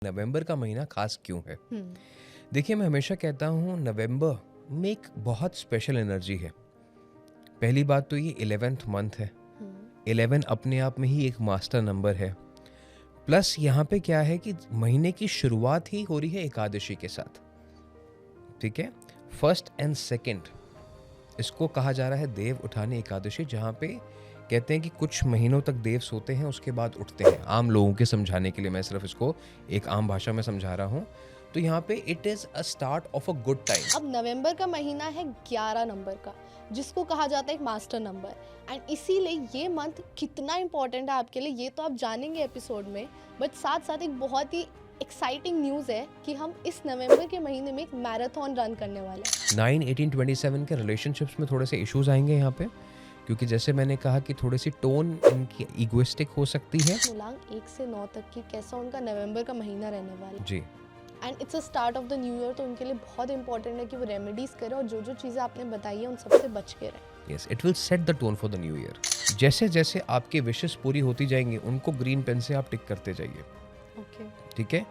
नवंबर का महीना खास क्यों है? देखिए, मैं हमेशा कहता हूँ नवंबर में एक बहुत स्पेशल एनर्जी है। पहली बात तो ये 11th मंथ है। 11 अपने आप में ही एक मास्टर नंबर है। प्लस यहाँ पे क्या है कि महीने की शुरुआत ही हो रही है एकादशी के साथ। ठीक है, फर्स्ट एंड सेकंड इसको कहा जा रहा है देव उठानी एकादशी, जहाँ पे कहते हैं कि कुछ महीनों तक देव सोते हैं, उसके बाद उठते हैं। आम लोगों के समझाने के लिए मैं सिर्फ इसको एक आम भाषा में समझा रहा हूँ। तो यहाँ पे it is a start of a good time. अब नवंबर का महीना है 11 नंबर का, जिसको कहा जाता है एक मास्टर नंबर, एंड इसीलिए ये मंथ कितना इम्पोर्टेंट है आपके लिए ये तो आप जानेंगे एपिसोड में। बट साथ साथ एक बहुत ही एक्साइटिंग न्यूज़ है कि हम इस नवंबर के महीने में एक मैराथन रन करने वाले हैं। 9/18/27 के रिलेशनशिप्स में थोड़े से इश्यूज आएंगे यहाँ पे, क्योंकि जैसे मैंने कहा कि थोड़ी सी टोन इनकी इगोइस्टिक हो सकती है। मुलांग 1 से 9 तक की कैसा उनका नवंबर का महीना रहने वाला है जी, and it's a start of the new year, तो उनके लिए बहुत इंपॉर्टेंट है कि वो रेमेडीज करें और जो जो चीज़ें आपने बताई है उन सबसे बच के रहें। Yes, it will set the tone for the new year. जैसे जैसे आपके विशेस पूरी होती जाएंगी, उनको ग्रीन पेन से आप टिक करते जाइए। ओके, ठीक है,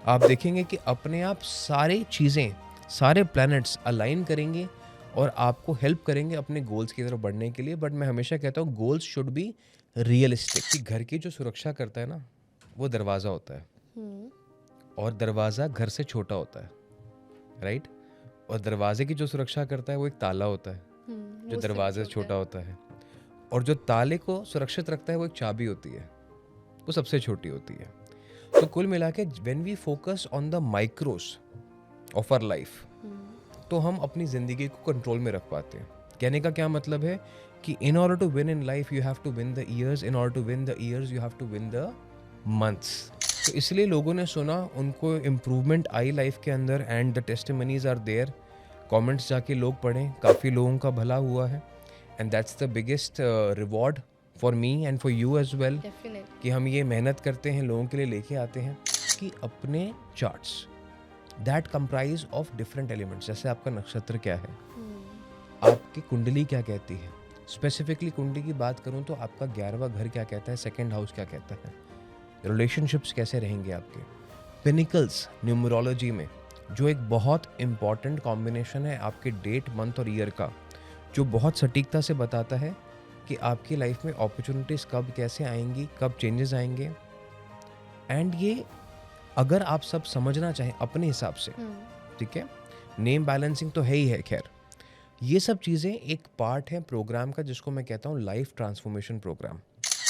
आप देखेंगे कि अपने आप सारी चीज़ें, सारे प्लैनेट्स अलाइन करेंगे और आपको हेल्प करेंगे अपने गोल्स की तरफ बढ़ने के लिए। बट मैं हमेशा कहता हूँ गोल्स शुड बी रियलिस्टिक। कि घर की जो सुरक्षा करता है ना, वो दरवाज़ा होता है, और दरवाज़ा घर से छोटा होता है, राइट। और दरवाजे की जो सुरक्षा करता है वो एक ताला होता है, जो दरवाजे से छोटा होता है। और जो ताले को सुरक्षित रखता है वो एक चाबी होती है, वो सबसे छोटी होती है। तो कुल मिला के when we focus on the micros of our life, तो हम अपनी ज़िंदगी को कंट्रोल में रख पाते हैं। कहने का क्या मतलब है कि in order to win in life you have to win the years, in order to win the years you have to win the months. तो इसलिए लोगों ने सुना, उनको इम्प्रूवमेंट आई लाइफ के अंदर, and the testimonies are there. Comments जाके लोग पढ़ें, काफ़ी लोगों का भला हुआ है, and that's the biggest reward for me and for you as well. कि हम ये मेहनत करते हैं, लोगों के लिए लेके आते हैं कि अपने charts that comprise of different elements, जैसे आपका नक्षत्र क्या है, आपकी कुंडली क्या कहती है। स्पेसिफिकली कुंडली की बात करूं तो आपका 11वां घर क्या कहता है, सेकंड हाउस क्या कहता है, रिलेशनशिप्स कैसे रहेंगे आपके, पिनिकल्स न्यूमरोलॉजी में, जो एक बहुत इंपॉर्टेंट कॉम्बिनेशन है आपके डेट, मंथ और ईयर का, जो बहुत सटीकता से बताता है कि आपकी लाइफ में अपॉर्चुनिटीज़ कब कैसे आएंगी, कब चेंजेस आएंगे। एंड ये अगर आप सब समझना चाहें अपने हिसाब से, ठीक है, नेम बैलेंसिंग तो है ही है। खैर, ये सब चीज़ें एक पार्ट है प्रोग्राम का, जिसको मैं कहता हूँ life transformation program.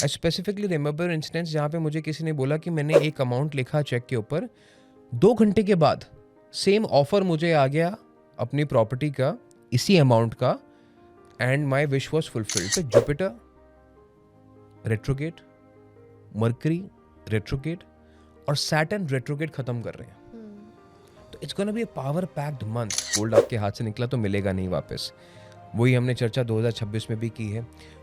I specifically remember instance जहाँ पे मुझे किसी ने बोला कि मैंने एक अमाउंट लिखा चेक के ऊपर, 2 घंटे के बाद सेम ऑफर मुझे आ गया अपनी प्रॉपर्टी का, इसी अमाउंट का, and my wish was fulfilled. तो जुपिटर रेट्रोगेट, मर्करी रेट्रोगेट और सैटर्न रेट्रोगेट खत्म कर रहे हैं। तो it's gonna be a power packed month. Gold आपके हाथ से निकला तो मिलेगा नहीं वापस, वही हमने चर्चा 2026 में भी की है।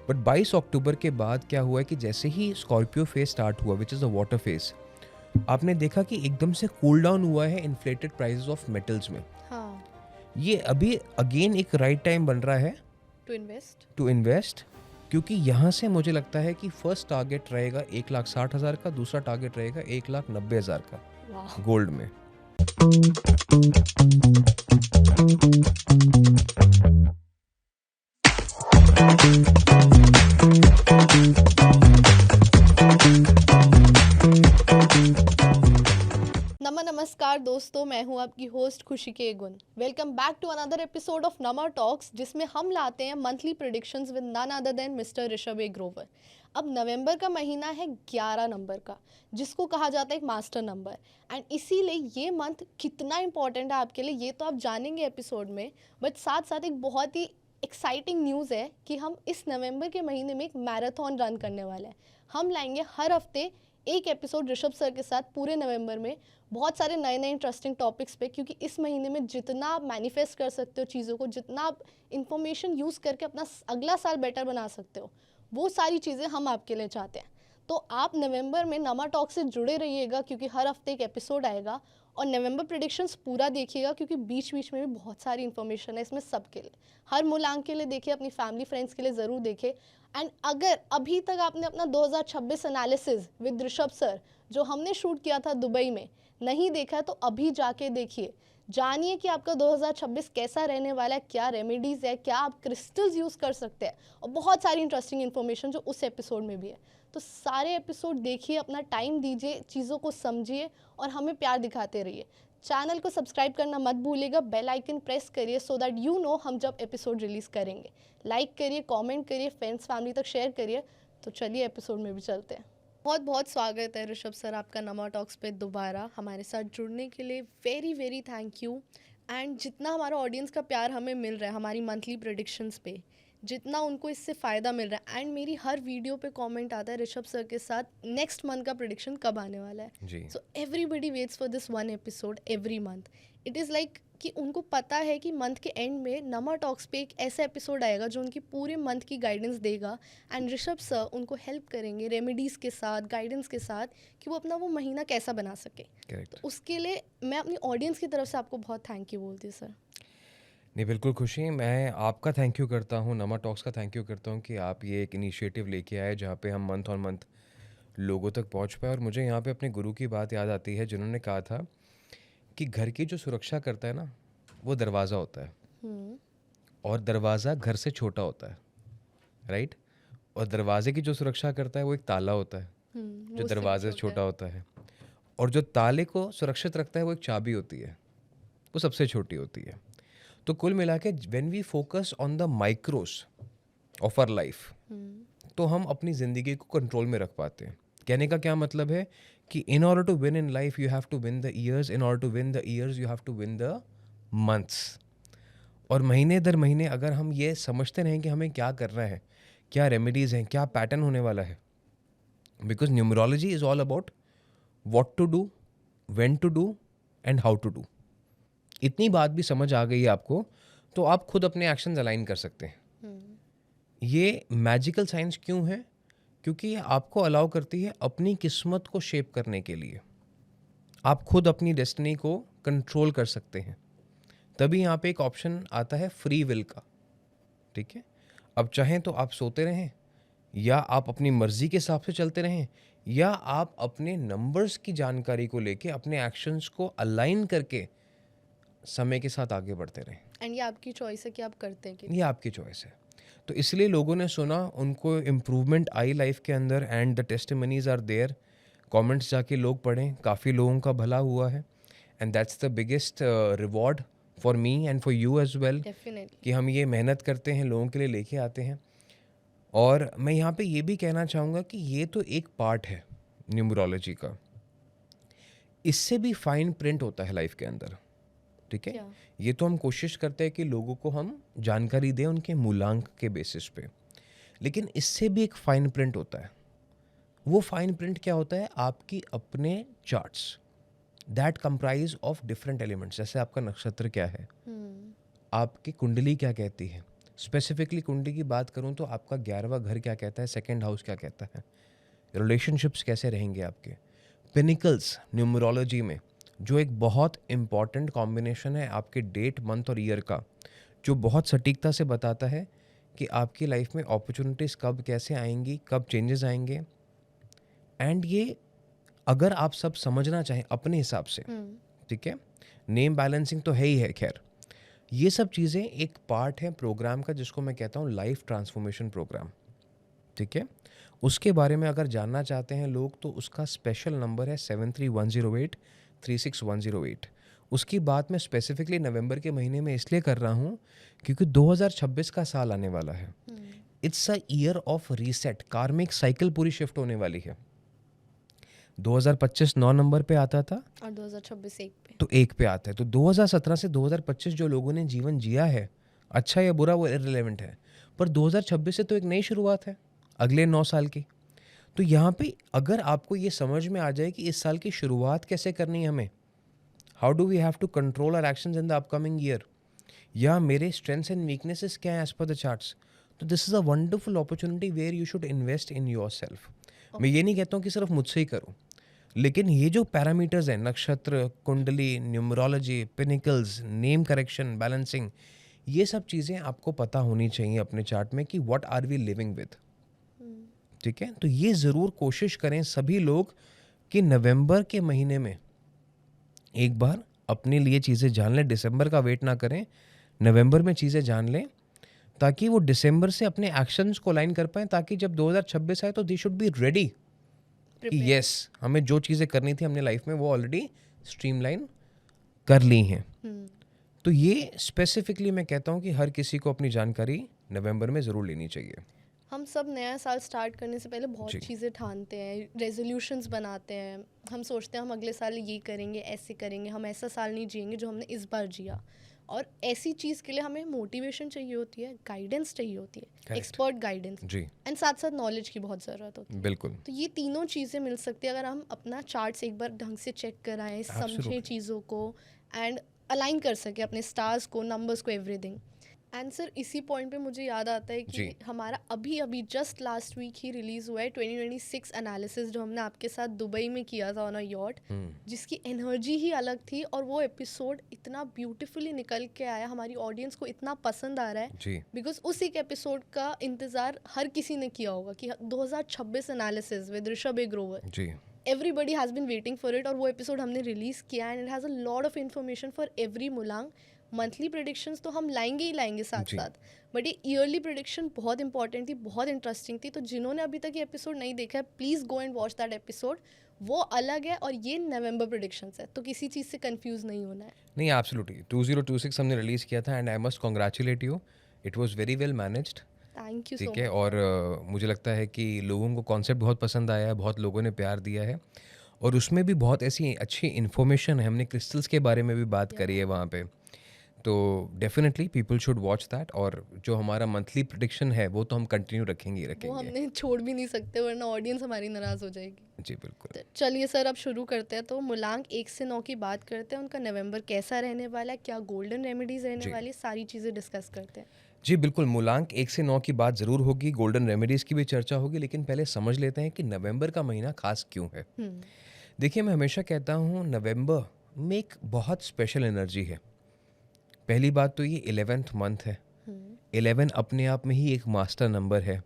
बट 22 अक्टूबर के बाद क्या हुआ है कि जैसे ही स्कॉर्पियो फेज स्टार्ट हुआ, which is a water phase, आपने देखा कि एकदम से कूल डाउन हुआ है इन्फ्लेटेड प्राइसेस ऑफ मेटल्स में। ये अभी अगेन एक राइट टाइम बन रहा है टू इन्वेस्ट, क्योंकि यहाँ से मुझे लगता है कि फर्स्ट टारगेट रहेगा 1,60,000 का, दूसरा टारगेट रहेगा 1,90,000 का गोल्ड में। नमस्कार दोस्तों, मैं हूं आपकी होस्ट खुशी के गुण। Welcome back to another episode of Nama talks, जिसमें हम लाते हैं monthly predictions with none other than mister Rishabh A Grover. अब नवंबर का महीना है 11 नंबर का, जिसको कहा जाता है एक मास्टर नंबर, एंड इसीलिए ये मंथ कितना इंपॉर्टेंट है आपके लिए ये तो आप जानेंगे एपिसोड में। बट साथ साथ एक बहुत ही एक्साइटिंग न्यूज़ है कि हम इस नवंबर के महीने में एक मैराथन रन करने वाले हैं। हम लाएंगे हर हफ्ते एक एपिसोड ऋषभ सर के साथ पूरे नवंबर में, बहुत सारे नए नए इंटरेस्टिंग टॉपिक्स पे, क्योंकि इस महीने में जितना आप मैनिफेस्ट कर सकते हो चीज़ों को, जितना आप इंफॉर्मेशन यूज़ करके अपना अगला साल बेटर बना सकते हो, वो सारी चीज़ें हम आपके लिए चाहते हैं। तो आप नवंबर में नमा टॉक से जुड़े रहिएगा, क्योंकि हर हफ्ते एक एपिसोड आएगा, और नवंबर प्रेडिक्शंस पूरा देखिएगा, क्योंकि बीच बीच में भी बहुत सारी इंफॉर्मेशन है इसमें सबके लिए। हर मूलांक के लिए देखिए, अपनी फैमिली फ्रेंड्स के लिए ज़रूर देखिए। एंड अगर अभी तक आपने अपना 2026 एनालिसिस विद ऋषभ सर जो हमने शूट किया था दुबई में नहीं देखा है तो अभी जाके देखिए, जानिए कि आपका 2026 कैसा रहने वाला है, क्या रेमेडीज़ है, क्या आप क्रिस्टल्स यूज़ कर सकते हैं, और बहुत सारी इंटरेस्टिंग इन्फॉर्मेशन जो उस एपिसोड में भी है। तो सारे एपिसोड देखिए, अपना टाइम दीजिए, चीज़ों को समझिए और हमें प्यार दिखाते रहिए। चैनल को सब्सक्राइब करना मत भूलिएगा, बेल आइकन प्रेस करिए सो दैट यू नो हम जब एपिसोड रिलीज़ करेंगे। लाइक करिए, कमेंट करिए, फ्रेंड्स फैमिली तक शेयर करिए। तो चलिए एपिसोड में भी चलते हैं। बहुत बहुत स्वागत है ऋषभ सर आपका नमा टॉक्स पे दोबारा हमारे साथ जुड़ने के लिए। Very very thank you. And जितना हमारा ऑडियंस का प्यार हमें मिल रहा है हमारी मंथली प्रेडिक्शंस पे, जितना उनको इससे फ़ायदा मिल रहा है, एंड मेरी हर वीडियो पे कमेंट आता है ऋषभ सर के साथ नेक्स्ट मंथ का प्रेडिक्शन कब आने वाला है। जी so everybody waits for this one episode every month. It is like कि उनको पता है कि मंथ के एंड में नमा टॉक्स पे एक ऐसा एपिसोड आएगा जो उनकी पूरे मंथ की गाइडेंस देगा, एंड ऋषभ सर उनको हेल्प करेंगे रेमेडीज़ के साथ, गाइडेंस के साथ, कि वो अपना वो महीना कैसा बना सके। करेक्ट। तो उसके लिए मैं अपनी ऑडियंस की तरफ से आपको बहुत थैंक यू बोलती हूँ सर। नहीं, बिल्कुल खुशी, मैं आपका थैंक यू करता हूँ, नमा टॉक्स का थैंक यू करता हूँ कि आप ये एक इनिशिएटिव लेके आए जहाँ पे हम मंथ ऑन मंथ लोगों तक पहुँच पाए। और मुझे यहाँ पे अपने गुरु की बात याद आती है जिन्होंने कहा था कि घर की जो सुरक्षा करता है ना, वो दरवाज़ा होता है, और दरवाज़ा घर से छोटा होता है, राइट। और दरवाजे की जो सुरक्षा करता है वो एक ताला होता है जो वो दरवाजे से छोटा होता है, और जो ताले को सुरक्षित रखता है वो एक चाबी होती है, वो सबसे छोटी होती है। तो कुल मिला के when we focus on the micros of our life, तो हम अपनी ज़िंदगी को कंट्रोल में रख पाते हैं। कहने का क्या मतलब है कि in order to win in life you have to win the years, in order to win the years you have to win the months. और महीने दर महीने अगर हम ये समझते रहें कि हमें क्या करना है, क्या रेमेडीज़ हैं, क्या पैटर्न होने वाला है, because numerology is all about what to do, when to do and how to do. इतनी बात भी समझ आ गई है आपको, तो आप खुद अपने एक्शंस अलाइन कर सकते हैं। ये मैजिकल साइंस क्यों है? क्योंकि ये आपको अलाउ करती है अपनी किस्मत को शेप करने के लिए। आप खुद अपनी डेस्टिनी को कंट्रोल कर सकते हैं। तभी यहाँ पे एक ऑप्शन आता है फ्री विल का, ठीक है। अब चाहें तो आप सोते रहें, या आप अपनी मर्जी के हिसाब से चलते रहें, या आप अपने नंबर्स की जानकारी को लेके अपने एक्शंस को अलाइन करके समय के साथ आगे बढ़ते रहें। एंड ये आपकी चॉइस है कि आप करते हैं कि ये आपकी चॉइस है। तो इसलिए लोगों ने सुना, उनको इम्प्रूवमेंट आई लाइफ के अंदर, and the testimonies are there. Comments जाके लोग पढ़ें, काफ़ी लोगों का भला हुआ है, and that's the biggest reward for me and for you as well, definitely. कि हम ये मेहनत करते हैं, लोगों के लिए लेके आते हैं। और मैं यहाँ पे ये भी कहना चाहूँगा कि ये तो एक पार्ट है न्यूमरोलॉजी का, इससे भी फाइन प्रिंट होता है लाइफ के अंदर, ठीक है। क्या? ये तो हम कोशिश करते हैं कि लोगों को हम जानकारी दें उनके मूलांक के बेसिस पे, लेकिन इससे भी एक फाइन प्रिंट होता है। वो फाइन प्रिंट क्या होता है? आपकी अपने charts that comprise of different elements. जैसे आपका नक्षत्र क्या है, आपकी कुंडली क्या कहती है। स्पेसिफिकली कुंडली की बात करूं तो आपका 11वां घर क्या कहता है, सेकंड हाउस क्या कहता है, रिलेशनशिप्स कैसे रहेंगे आपके। पिनिकल्स न्यूमरोलॉजी में जो एक बहुत इम्पॉर्टेंट कॉम्बिनेशन है आपके डेट, मंथ और ईयर का, जो बहुत सटीकता से बताता है कि आपकी लाइफ में अपॉर्चुनिटीज़ कब कैसे आएंगी, कब चेंजेस आएंगे। एंड ये अगर आप सब समझना चाहें अपने हिसाब से, ठीक है, नेम बैलेंसिंग तो है ही है, खैर ये सब चीज़ें एक पार्ट है प्रोग्राम का जिसको मैं कहता हूँ लाइफ ट्रांसफॉर्मेशन प्रोग्राम, ठीक है। उसके बारे में अगर जानना चाहते हैं लोग तो उसका स्पेशल नंबर है 7310836108। उसकी बात मैं स्पेसिफिकली नवंबर के महीने में इसलिए कर रहा हूँ क्योंकि 2026 का साल आने वाला है। It's a year of reset, कार्मिक साइकिल पूरी शिफ्ट होने वाली है। 2025 9 नंबर पे आता था और 2026 एक पे। तो 1 पे आता है। तो 2017 से 2025 जो लोगों ने जीवन जिया है, अच्छा या बुरा वो इररिलेवेंट है, पर 2026 से तो एक नई शुरुआत है अगले 9 साल की। तो यहाँ पे अगर आपको ये समझ में आ जाए कि इस साल की शुरुआत कैसे करनी है हमें, how do we have to control our actions in the upcoming year, या मेरे स्ट्रेंथ्स एंड वीकनेसेस क्या हैं एज पर द चार्ट्स, तो this is a wonderful opportunity where you should invest in yourself. मैं ये नहीं कहता हूँ कि सिर्फ मुझसे ही करो, लेकिन ये जो पैरामीटर्स हैं, नक्षत्र, कुंडली, न्यूमरोलॉजी, पिनिकल्स, नेम करेक्शन, बैलेंसिंग, ये सब चीज़ें आपको पता होनी चाहिए अपने चार्ट में कि what are we living with, ठीक है। तो ये ज़रूर कोशिश करें सभी लोग कि नवंबर के महीने में एक बार अपने लिए चीज़ें जान लें, दिसंबर का वेट ना करें, नवंबर में चीज़ें जान लें, ताकि वो दिसंबर से अपने एक्शंस को अलाइन कर पाएँ, ताकि जब 2026 आए तो दे शुड बी रेडी कि प्रिपेयर। येस, हमें जो चीज़ें करनी थी अपने लाइफ में वो ऑलरेडी स्ट्रीमलाइन कर ली हैं। तो ये स्पेसिफिकली मैं कहता हूँ कि हर किसी को अपनी जानकारी नवंबर में ज़रूर लेनी चाहिए। हम सब नया साल स्टार्ट करने से पहले बहुत जी। चीज़ें ठानते हैं, रेजोल्यूशंस बनाते हैं। हम सोचते हैं हम अगले साल ये करेंगे, ऐसे करेंगे, हम ऐसा साल नहीं जिएंगे जो हमने इस बार जिया। और ऐसी चीज़ के लिए हमें मोटिवेशन चाहिए होती है, गाइडेंस चाहिए होती है, Correct. एक्सपर्ट गाइडेंस, जी, एंड साथ साथ नॉलेज की बहुत ज़रूरत होती है। बिल्कुल। तो ये तीनों चीज़ें मिल सकती है अगर हम अपना चार्ट्स एक बार ढंग से चेक कराएं, समझें Absolutely. चीज़ों को एंड अलाइन कर सके अपने स्टार्स को, नंबर्स को, एवरीथिंग। एंड सर इसी पॉइंट पे मुझे याद आता है कि जी। हमारा अभी अभी जस्ट लास्ट वीक ही रिलीज़ हुआ है 2026 एनालिसिस, जो हमने आपके साथ दुबई में किया था ऑन अ यॉट, जिसकी एनर्जी ही अलग थी। और वो एपिसोड इतना ब्यूटीफुली निकल के आया, हमारी ऑडियंस को इतना पसंद आ रहा है जी, बिकॉज उस एक एपिसोड का इंतज़ार हर किसी ने किया होगा कि 2026 analysis with Rishabh A Grover, जी, everybody has been waiting for it. और वो एपिसोड हमने रिलीज़ किया and it has a lot of information for every मुलांग। मंथली प्रेडिक्शंस तो हम लाएंगे ही लाएंगे साथ जी। साथ, बट ये ईयरली प्रेडिक्शन बहुत इंपॉर्टेंट थी, बहुत इंटरेस्टिंग थी। तो जिन्होंने अभी तक ये एपिसोड नहीं देखा है, please go and watch that episode. वो अलग है और ये नवंबर प्रेडिक्शंस है, तो किसी चीज़ से कंफ्यूज नहीं होना है। नहीं, एब्सोल्युटली 2026 हमने रिलीज़ किया था and I must congratulate you, it was very well managed. Thank you सो ठीक है, मच। और मुझे लगता है कि लोगों को कॉन्सेप्ट बहुत पसंद आया है, बहुत लोगों ने प्यार दिया है, और उसमें भी बहुत ऐसी अच्छी इन्फॉर्मेशन है। हमने क्रिस्टल्स के बारे में भी बात करी है वहाँ पे, तो definitely people should watch that. और जो हमारा मंथली प्रेडिक्शन है वो तो हम कंटिन्यू रखेंगे ही वो रखेंगे। हमने छोड़ भी नहीं सकते वरना ऑडियंस हमारी नाराज़ हो जाएगी। जी बिल्कुल। तो चलिए सर अब शुरू करते हैं। तो मुलांक 1 से 9 की बात करते हैं, उनका नवंबर कैसा रहने वाला है, क्या गोल्डन रेमेडीज रहने जी। वाली है, सारी चीज़ें डिस्कस करते हैं। जी बिल्कुल, मूलांक 1 से 9 की बात ज़रूर होगी, गोल्डन रेमेडीज़ की भी चर्चा होगी, लेकिन पहले समझ लेते हैं कि नवंबर का महीना खास क्यों है। देखिए, मैं हमेशा कहता हूँ नवंबर में एक बहुत स्पेशल एनर्जी है। पहली बात तो ये 11th मंथ है, 11 अपने आप में ही एक मास्टर नंबर है।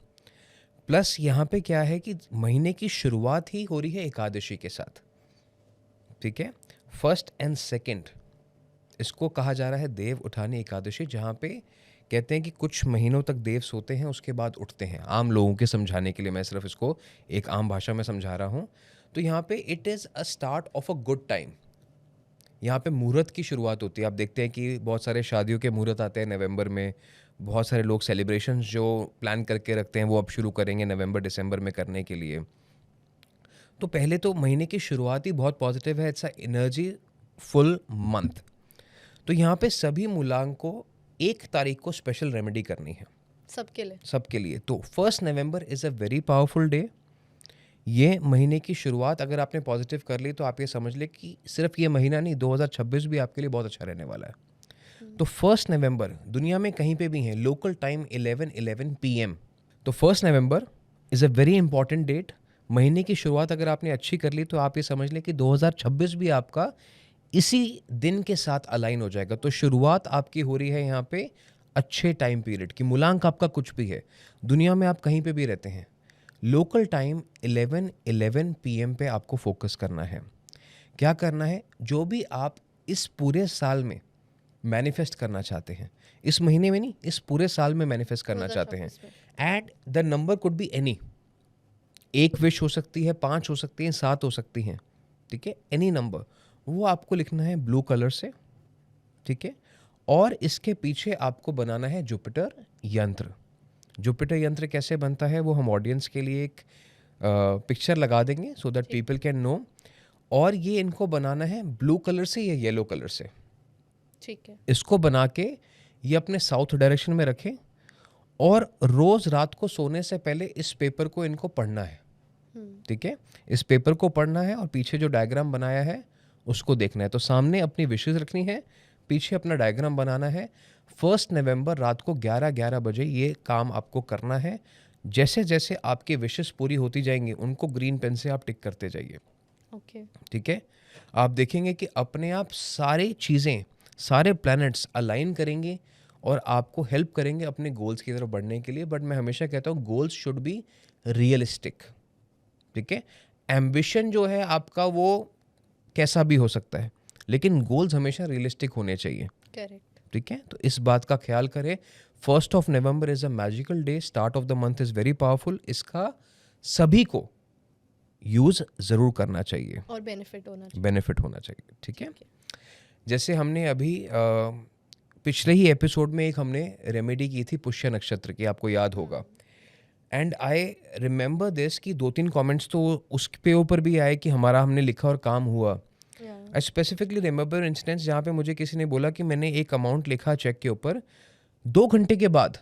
प्लस यहाँ पे क्या है कि महीने की शुरुआत ही हो रही है एकादशी के साथ। ठीक है, फर्स्ट एंड सेकंड इसको कहा जा रहा है देव उठानी एकादशी, जहाँ पे कहते हैं कि कुछ महीनों तक देव सोते हैं, उसके बाद उठते हैं। आम लोगों के समझाने के लिए मैं सिर्फ इसको एक आम भाषा में समझा रहा हूँ। तो यहाँ पे it is a start of a good time. यहाँ पे मुहूर्त की शुरुआत होती है। आप देखते हैं कि बहुत सारे शादियों के मुहूर्त आते हैं नवंबर में। बहुत सारे लोग सेलिब्रेशंस जो प्लान करके रखते हैं वो अब शुरू करेंगे नवंबर दिसंबर में करने के लिए। तो पहले तो महीने की शुरुआत ही बहुत पॉजिटिव है, it's a energy full month. तो यहाँ पे सभी मूलांक को 1 तारीख को स्पेशल रेमेडी करनी है सबके लिए। तो 1 November is a very powerful day. ये महीने की शुरुआत अगर आपने पॉजिटिव कर ली तो आप ये समझ लें कि सिर्फ ये महीना नहीं, 2026 भी आपके लिए बहुत अच्छा रहने वाला है। तो 1 नवंबर दुनिया में कहीं पे भी है, लोकल टाइम 11:11 PM। तो 1 November is a very important date. महीने की शुरुआत अगर आपने अच्छी कर ली तो आप ये समझ लें कि 2026 भी आपका इसी दिन के साथ अलाइन हो जाएगा। तो शुरुआत आपकी हो रही है यहाँ पे अच्छे टाइम पीरियड की। मूलांक आपका कुछ भी है, दुनिया में आप कहीं पे भी रहते हैं, लोकल टाइम 11:11 PM पे आपको फोकस करना है। क्या करना है? जो भी आप इस पूरे साल में मैनिफेस्ट करना चाहते हैं, इस महीने में नहीं, इस पूरे साल में मैनिफेस्ट करना चाहते हैं, 2026 में। And the number could be any. 1 wish हो सकती है, 5 हो सकती हैं, 7 हो सकती हैं, ठीक है, एनी नंबर। वो आपको लिखना है ब्लू कलर से, ठीक है, और इसके पीछे आपको बनाना है जुपिटर यंत्र। जुपिटर यंत्र कैसे बनता है वो हम ऑडियंस के लिए एक पिक्चर लगा देंगे so that people can know. और ये इनको बनाना है ब्लू कलर से या येलो कलर से। ठीक है। इसको बना के ये अपने साउथ डायरेक्शन में रखें, और रोज रात को सोने से पहले इस पेपर को इनको पढ़ना है। ठीक है, इस पेपर को पढ़ना है और पीछे जो डायग्राम बनाया है उसको देखना है। तो सामने अपनी विशेष रखनी है, पीछे अपना डायग्राम बनाना है। 1 नवंबर रात को 11:11 बजे ये काम आपको करना है। जैसे जैसे आपकी विशेष पूरी होती जाएंगी उनको ग्रीन पेन से आप टिक करते जाइए। ओके। ठीक है, आप देखेंगे कि अपने आप सारी चीज़ें, सारे प्लैनेट्स अलाइन करेंगे और आपको हेल्प करेंगे अपने गोल्स की तरफ बढ़ने के लिए। बट मैं हमेशा कहता हूँ गोल्स शुड बी रियलिस्टिक। ठीक है, एम्बिशन जो है आपका वो कैसा भी हो सकता है, लेकिन गोल्स हमेशा रियलिस्टिक होने चाहिए। करेक्ट। ठीक है, तो इस बात का ख्याल करें। 1st of November is a magical day, start of the month is very powerful. इसका सभी को यूज़ ज़रूर करना चाहिए, और बेनिफिट होना चाहिए। बेनिफिट होना चाहिए। ठीक है, ठीक है। जैसे हमने अभी पिछले ही एपिसोड में एक हमने रेमेडी की थी पुष्य नक्षत्र की, आपको याद होगा। एंड आई रिमेंबर दिस कि 2-3 कमेंट्स तो उस पे ऊपर भी आए कि हमारा हमने लिखा और काम हुआ। आई स्पेसिफिकली रिमेंबर इंसिडेंट्स जहाँ पे मुझे किसी ने बोला कि मैंने एक अमाउंट लिखा चेक के ऊपर, 2 घंटे के बाद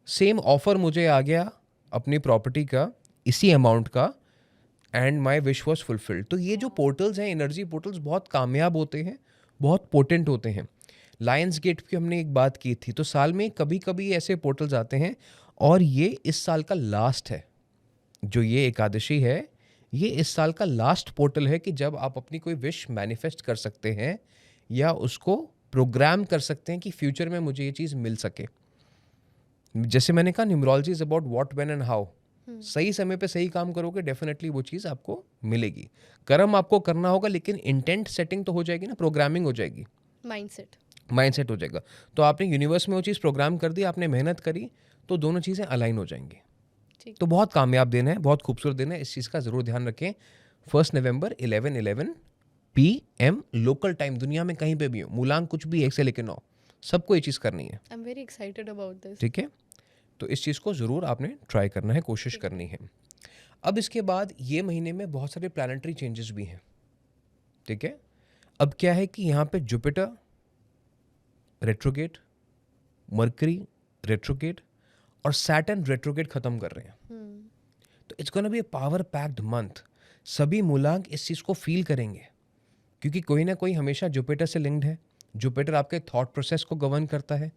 सेम ऑफर मुझे आ गया अपनी प्रॉपर्टी का, इसी अमाउंट का, and my wish was fulfilled. तो ये जो पोर्टल्स हैं, एनर्जी पोर्टल्स, बहुत कामयाब होते हैं, बहुत पोटेंट होते हैं। लायंस गेट की हमने एक बात की थी, तो साल में कभी कभी ऐसे पोर्टल्स आते हैं, और ये इस साल का लास्ट है। जो ये एकादशी है, ये इस साल का लास्ट पोर्टल है कि जब आप अपनी कोई विश मैनिफेस्ट कर सकते हैं या उसको प्रोग्राम कर सकते हैं कि फ्यूचर में मुझे ये चीज़ मिल सके। जैसे मैंने कहा, numerology is about what, when and how. सही समय पे सही काम करोगे, डेफिनेटली वो चीज़ आपको मिलेगी। कर्म आपको करना होगा, लेकिन इंटेंट सेटिंग तो हो जाएगी ना, प्रोग्रामिंग हो जाएगी, माइंडसेट हो जाएगा। तो आपने यूनिवर्स में वो चीज़ प्रोग्राम कर दी, आपने मेहनत करी, तो दोनों चीज़ें अलाइन हो जाएंगी। तो बहुत कामयाब दिन है, बहुत खूबसूरत दिन है, इस चीज़ का ज़रूर ध्यान रखें। 1 नवंबर 11:11 PM लोकल टाइम, दुनिया में कहीं पे भी हो, मूलांक कुछ भी 1 से लेकर 9, सबको ये चीज़ करनी है। I am very excited about this. ठीक है, तो इस चीज़ को ज़रूर आपने ट्राई करना है, कोशिश करनी है। अब इसके बाद ये महीने में बहुत सारे प्लानिटरी चेंजेस भी हैं। ठीक है, अब क्या है कि यहाँ पे जुपिटर रेट्रोगेट, मरकरी रेट्रोगेट और सैटर्न रेट्रोगेट खत्म कर रहे हैं। तो it's gonna be a power packed month. सभी मूलांक इस चीज़ को फील करेंगे, क्योंकि कोई ना कोई हमेशा जुपिटर से लिंक्ड है। जुपिटर आपके थॉट प्रोसेस को गवर्न करता है,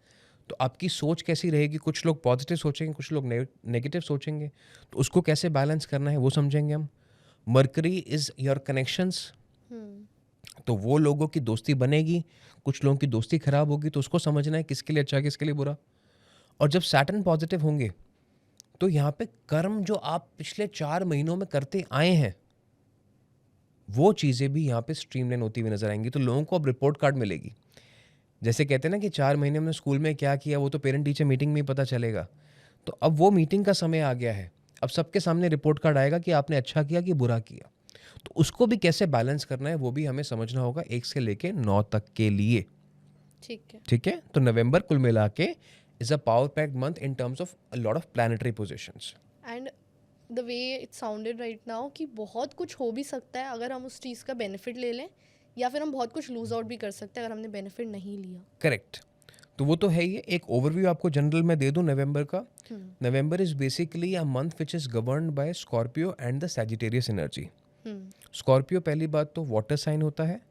तो आपकी सोच कैसी रहेगी। कुछ लोग पॉजिटिव सोचेंगे, कुछ लोग नेगेटिव सोचेंगे, तो उसको कैसे बैलेंस करना है वो समझेंगे हम। मरकरी इज़ योर कनेक्शंस, तो वो लोगों की दोस्ती बनेगी, कुछ लोगों की दोस्ती खराब होगी, तो उसको समझना है किसके लिए अच्छा, किसके लिए बुरा। और जब सैटर्न पॉजिटिव होंगे, तो यहाँ पे कर्म जो आप पिछले 4 महीनों में करते आए हैं, वो चीज़ें भी यहाँ पे स्ट्रीमलाइन होती हुई नजर आएंगी। तो लोगों को अब रिपोर्ट कार्ड मिलेगी। जैसे कहते हैं ना कि 4 महीने में स्कूल में क्या किया वो तो पेरेंट टीचर मीटिंग में ही पता चलेगा। तो अब वो मीटिंग का समय आ गया है, अब सबके सामने रिपोर्ट कार्ड आएगा कि आपने अच्छा किया कि बुरा किया। तो उसको भी कैसे बैलेंस करना है वो भी हमें समझना होगा 1 से लेके 9 तक के लिए। ठीक है, तो नवंबर कुल मिला के is a power packed month in terms of a lot of planetary positions. And the way it sounded right now कि बहुत कुछ हो भी सकता है अगर हम उस चीज़ का बेनिफिट ले लें, या फिर हम बहुत कुछ लूज आउट भी कर सकते हैं अगर हमने बेनिफिट नहीं लिया। करेक्ट, तो वो तो है ही। एक ओवरव्यू आपको जनरल में दे दूं नवंबर का। November is basically a month which is governed bye Scorpio and the Sagittarius energy. Scorpio पहली बात तो वाटर साइन होता है,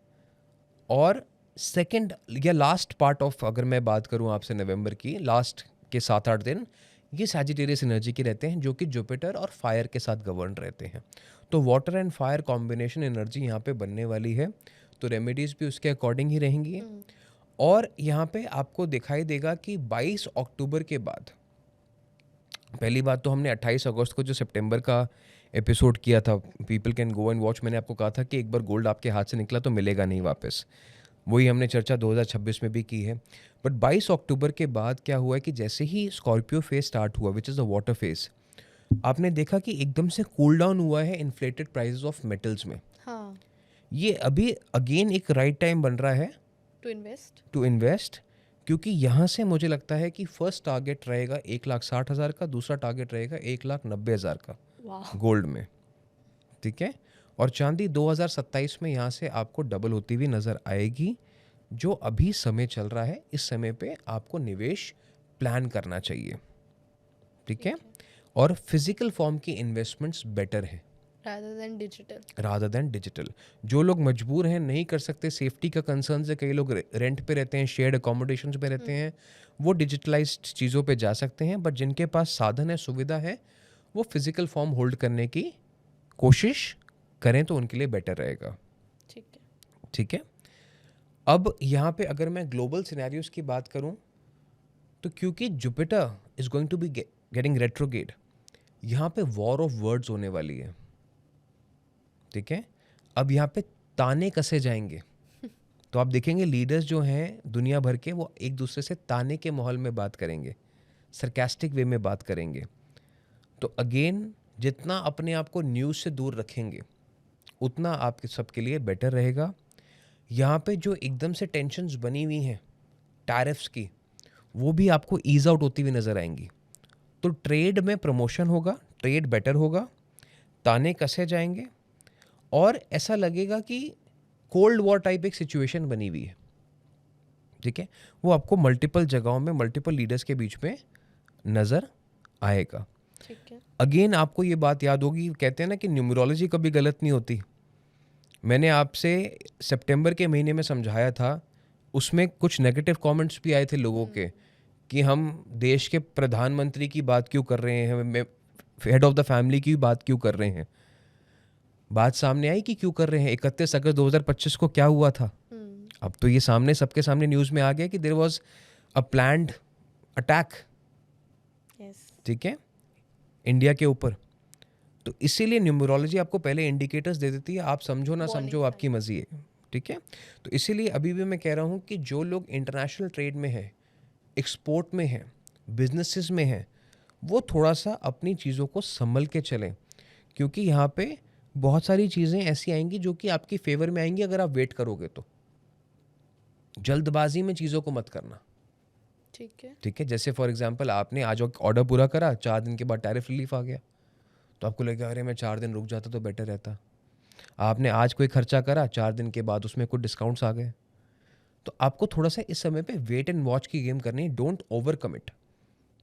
और सेकंड या लास्ट पार्ट ऑफ, अगर मैं बात करूं आपसे नवंबर की लास्ट के 7-8 दिन, ये सैजिटेरियस एनर्जी के रहते हैं, जो कि जुपिटर और फायर के साथ गवर्न रहते हैं। तो water and fire combination energy यहाँ पे बनने वाली है, तो रेमेडीज भी उसके अकॉर्डिंग ही रहेंगी। और यहाँ पे आपको दिखाई देगा कि 22 अक्टूबर के बाद, पहली बात तो हमने 28 अगस्त को जो सितंबर का एपिसोड किया था, people can go and watch, मैंने आपको कहा था कि एक बार गोल्ड आपके हाथ से निकला तो मिलेगा नहीं वापस। वही हमने चर्चा 2026 में भी की है। बट 22 अक्टूबर के बाद क्या हुआ है कि जैसे ही स्कॉर्पियो फेज स्टार्ट हुआ, which is the water phase, आपने देखा कि एकदम से कूल डाउन हुआ है इन्फ्लेटेड प्राइसेस ऑफ मेटल्स में। हाँ, ये अभी अगेन एक राइट टाइम बन रहा है टू इन्वेस्ट, क्योंकि यहाँ से मुझे लगता है कि फर्स्ट टारगेट रहेगा 1,60,000 का, दूसरा टारगेट रहेगा 1,90,000 का गोल्ड में। ठीक है, और चांदी 2027 में यहाँ से आपको डबल होती हुई नज़र आएगी। जो अभी समय चल रहा है, इस समय पे आपको निवेश प्लान करना चाहिए। ठीक है, और फिजिकल फॉर्म की इन्वेस्टमेंट्स बेटर है रादर देन डिजिटल। जो लोग मजबूर हैं, नहीं कर सकते, सेफ्टी का कंसर्न है, कई लोग रेंट पे रहते हैं, शेयर्ड अकोमोडेशन पे रहते हैं, वो डिजिटलाइज्ड चीज़ों पे जा सकते हैं। बट जिनके पास साधन है, सुविधा है, वो फिजिकल फॉर्म होल्ड करने की कोशिश करें तो उनके लिए बेटर रहेगा। ठीक है, अब यहाँ पे अगर मैं ग्लोबल सिनेरियोस की बात करूँ, तो क्योंकि Jupiter is going to be getting retrograde, यहाँ पे वॉर ऑफ वर्ड्स होने वाली है। ठीक है, अब यहाँ पे ताने कसे जाएंगे, तो आप देखेंगे लीडर्स जो हैं दुनिया भर के, वो एक दूसरे से ताने के माहौल में बात करेंगे, सरकास्टिक वे में बात करेंगे। तो अगेन, जितना अपने आप को न्यूज़ से दूर रखेंगे उतना आपके सबके लिए बेटर रहेगा। यहाँ पे जो एकदम से टेंशन्स बनी हुई हैं टैरिफ्स की, वो भी आपको ईज आउट होती हुई नज़र आएंगी। तो ट्रेड में प्रमोशन होगा, ट्रेड बेटर होगा, ताने कसे जाएंगे और ऐसा लगेगा कि कोल्ड वॉर टाइप एक सिचुएशन बनी हुई है। ठीक है, वो आपको मल्टीपल जगहों में मल्टीपल लीडर्स के बीच में नज़र आएगा। ठीक है। अगेन आपको ये बात याद होगी, कहते हैं ना कि न्यूमरोलॉजी कभी गलत नहीं होती। मैंने आपसे सितंबर के महीने में समझाया था, उसमें कुछ नेगेटिव कमेंट्स भी आए थे लोगों के कि हम देश के प्रधानमंत्री की बात क्यों कर रहे हैं, हेड ऑफ द फैमिली की बात क्यों कर रहे हैं। बात सामने आई कि क्यों कर रहे हैं। 31 अगस्त 2025 को क्या हुआ था, अब तो ये सामने सबके सामने न्यूज़ में आ गया कि there was a planned attack, ठीक है, इंडिया के ऊपर। तो इसीलिए न्यूमरोलॉजी आपको पहले इंडिकेटर्स दे देती है, आप समझो ना समझो आपकी मर्जी है। ठीक है, तो इसीलिए अभी भी मैं कह रहा हूँ कि जो लोग इंटरनेशनल ट्रेड में हैं, एक्सपोर्ट में हैं, बिजनेसेस में हैं, वो थोड़ा सा अपनी चीज़ों को संभल के चलें, क्योंकि यहाँ पे बहुत सारी चीज़ें ऐसी आएंगी जो कि आपकी फेवर में आएंगी अगर आप वेट करोगे तो। जल्दबाजी में चीज़ों को मत करना। ठीक है। ठीक है, जैसे फॉर एग्जांपल आपने आज ऑर्डर पूरा करा, 4 दिन के बाद टैरिफ रिलीफ आ गया, तो आपको लगा अरे मैं 4 दिन रुक जाता तो बेटर रहता। आपने आज कोई खर्चा करा, 4 दिन के बाद उसमें कुछ डिस्काउंट्स आ गए। तो आपको थोड़ा सा इस समय पे वेट एंड वॉच की गेम करनी है, डोंट ओवर कमिट।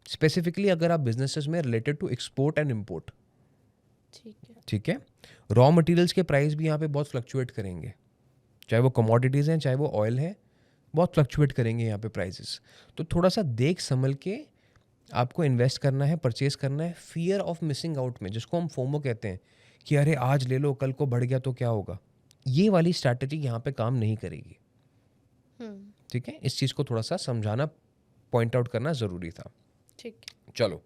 स्पेसिफिकली अगर आप बिजनेसेस में related to export and import. ठीक है, रॉ मटेरियल्स के प्राइस भी यहाँ पे बहुत फ्लक्चुएट करेंगे, चाहे वो कमोडिटीज़ हैं चाहे वो ऑयल है, बहुत फ्लक्चुएट करेंगे यहाँ पे प्राइसेस। तो थोड़ा सा देख संभल के आपको इन्वेस्ट करना है, परचेज करना है। फियर ऑफ मिसिंग आउट में, जिसको हम फोमो कहते हैं कि अरे आज ले लो कल को बढ़ गया तो क्या होगा, ये वाली स्ट्रैटेजी यहाँ पे काम नहीं करेगी। ठीक है, इस चीज़ को थोड़ा सा समझाना, पॉइंट आउट करना ज़रूरी था। ठीक है, चलो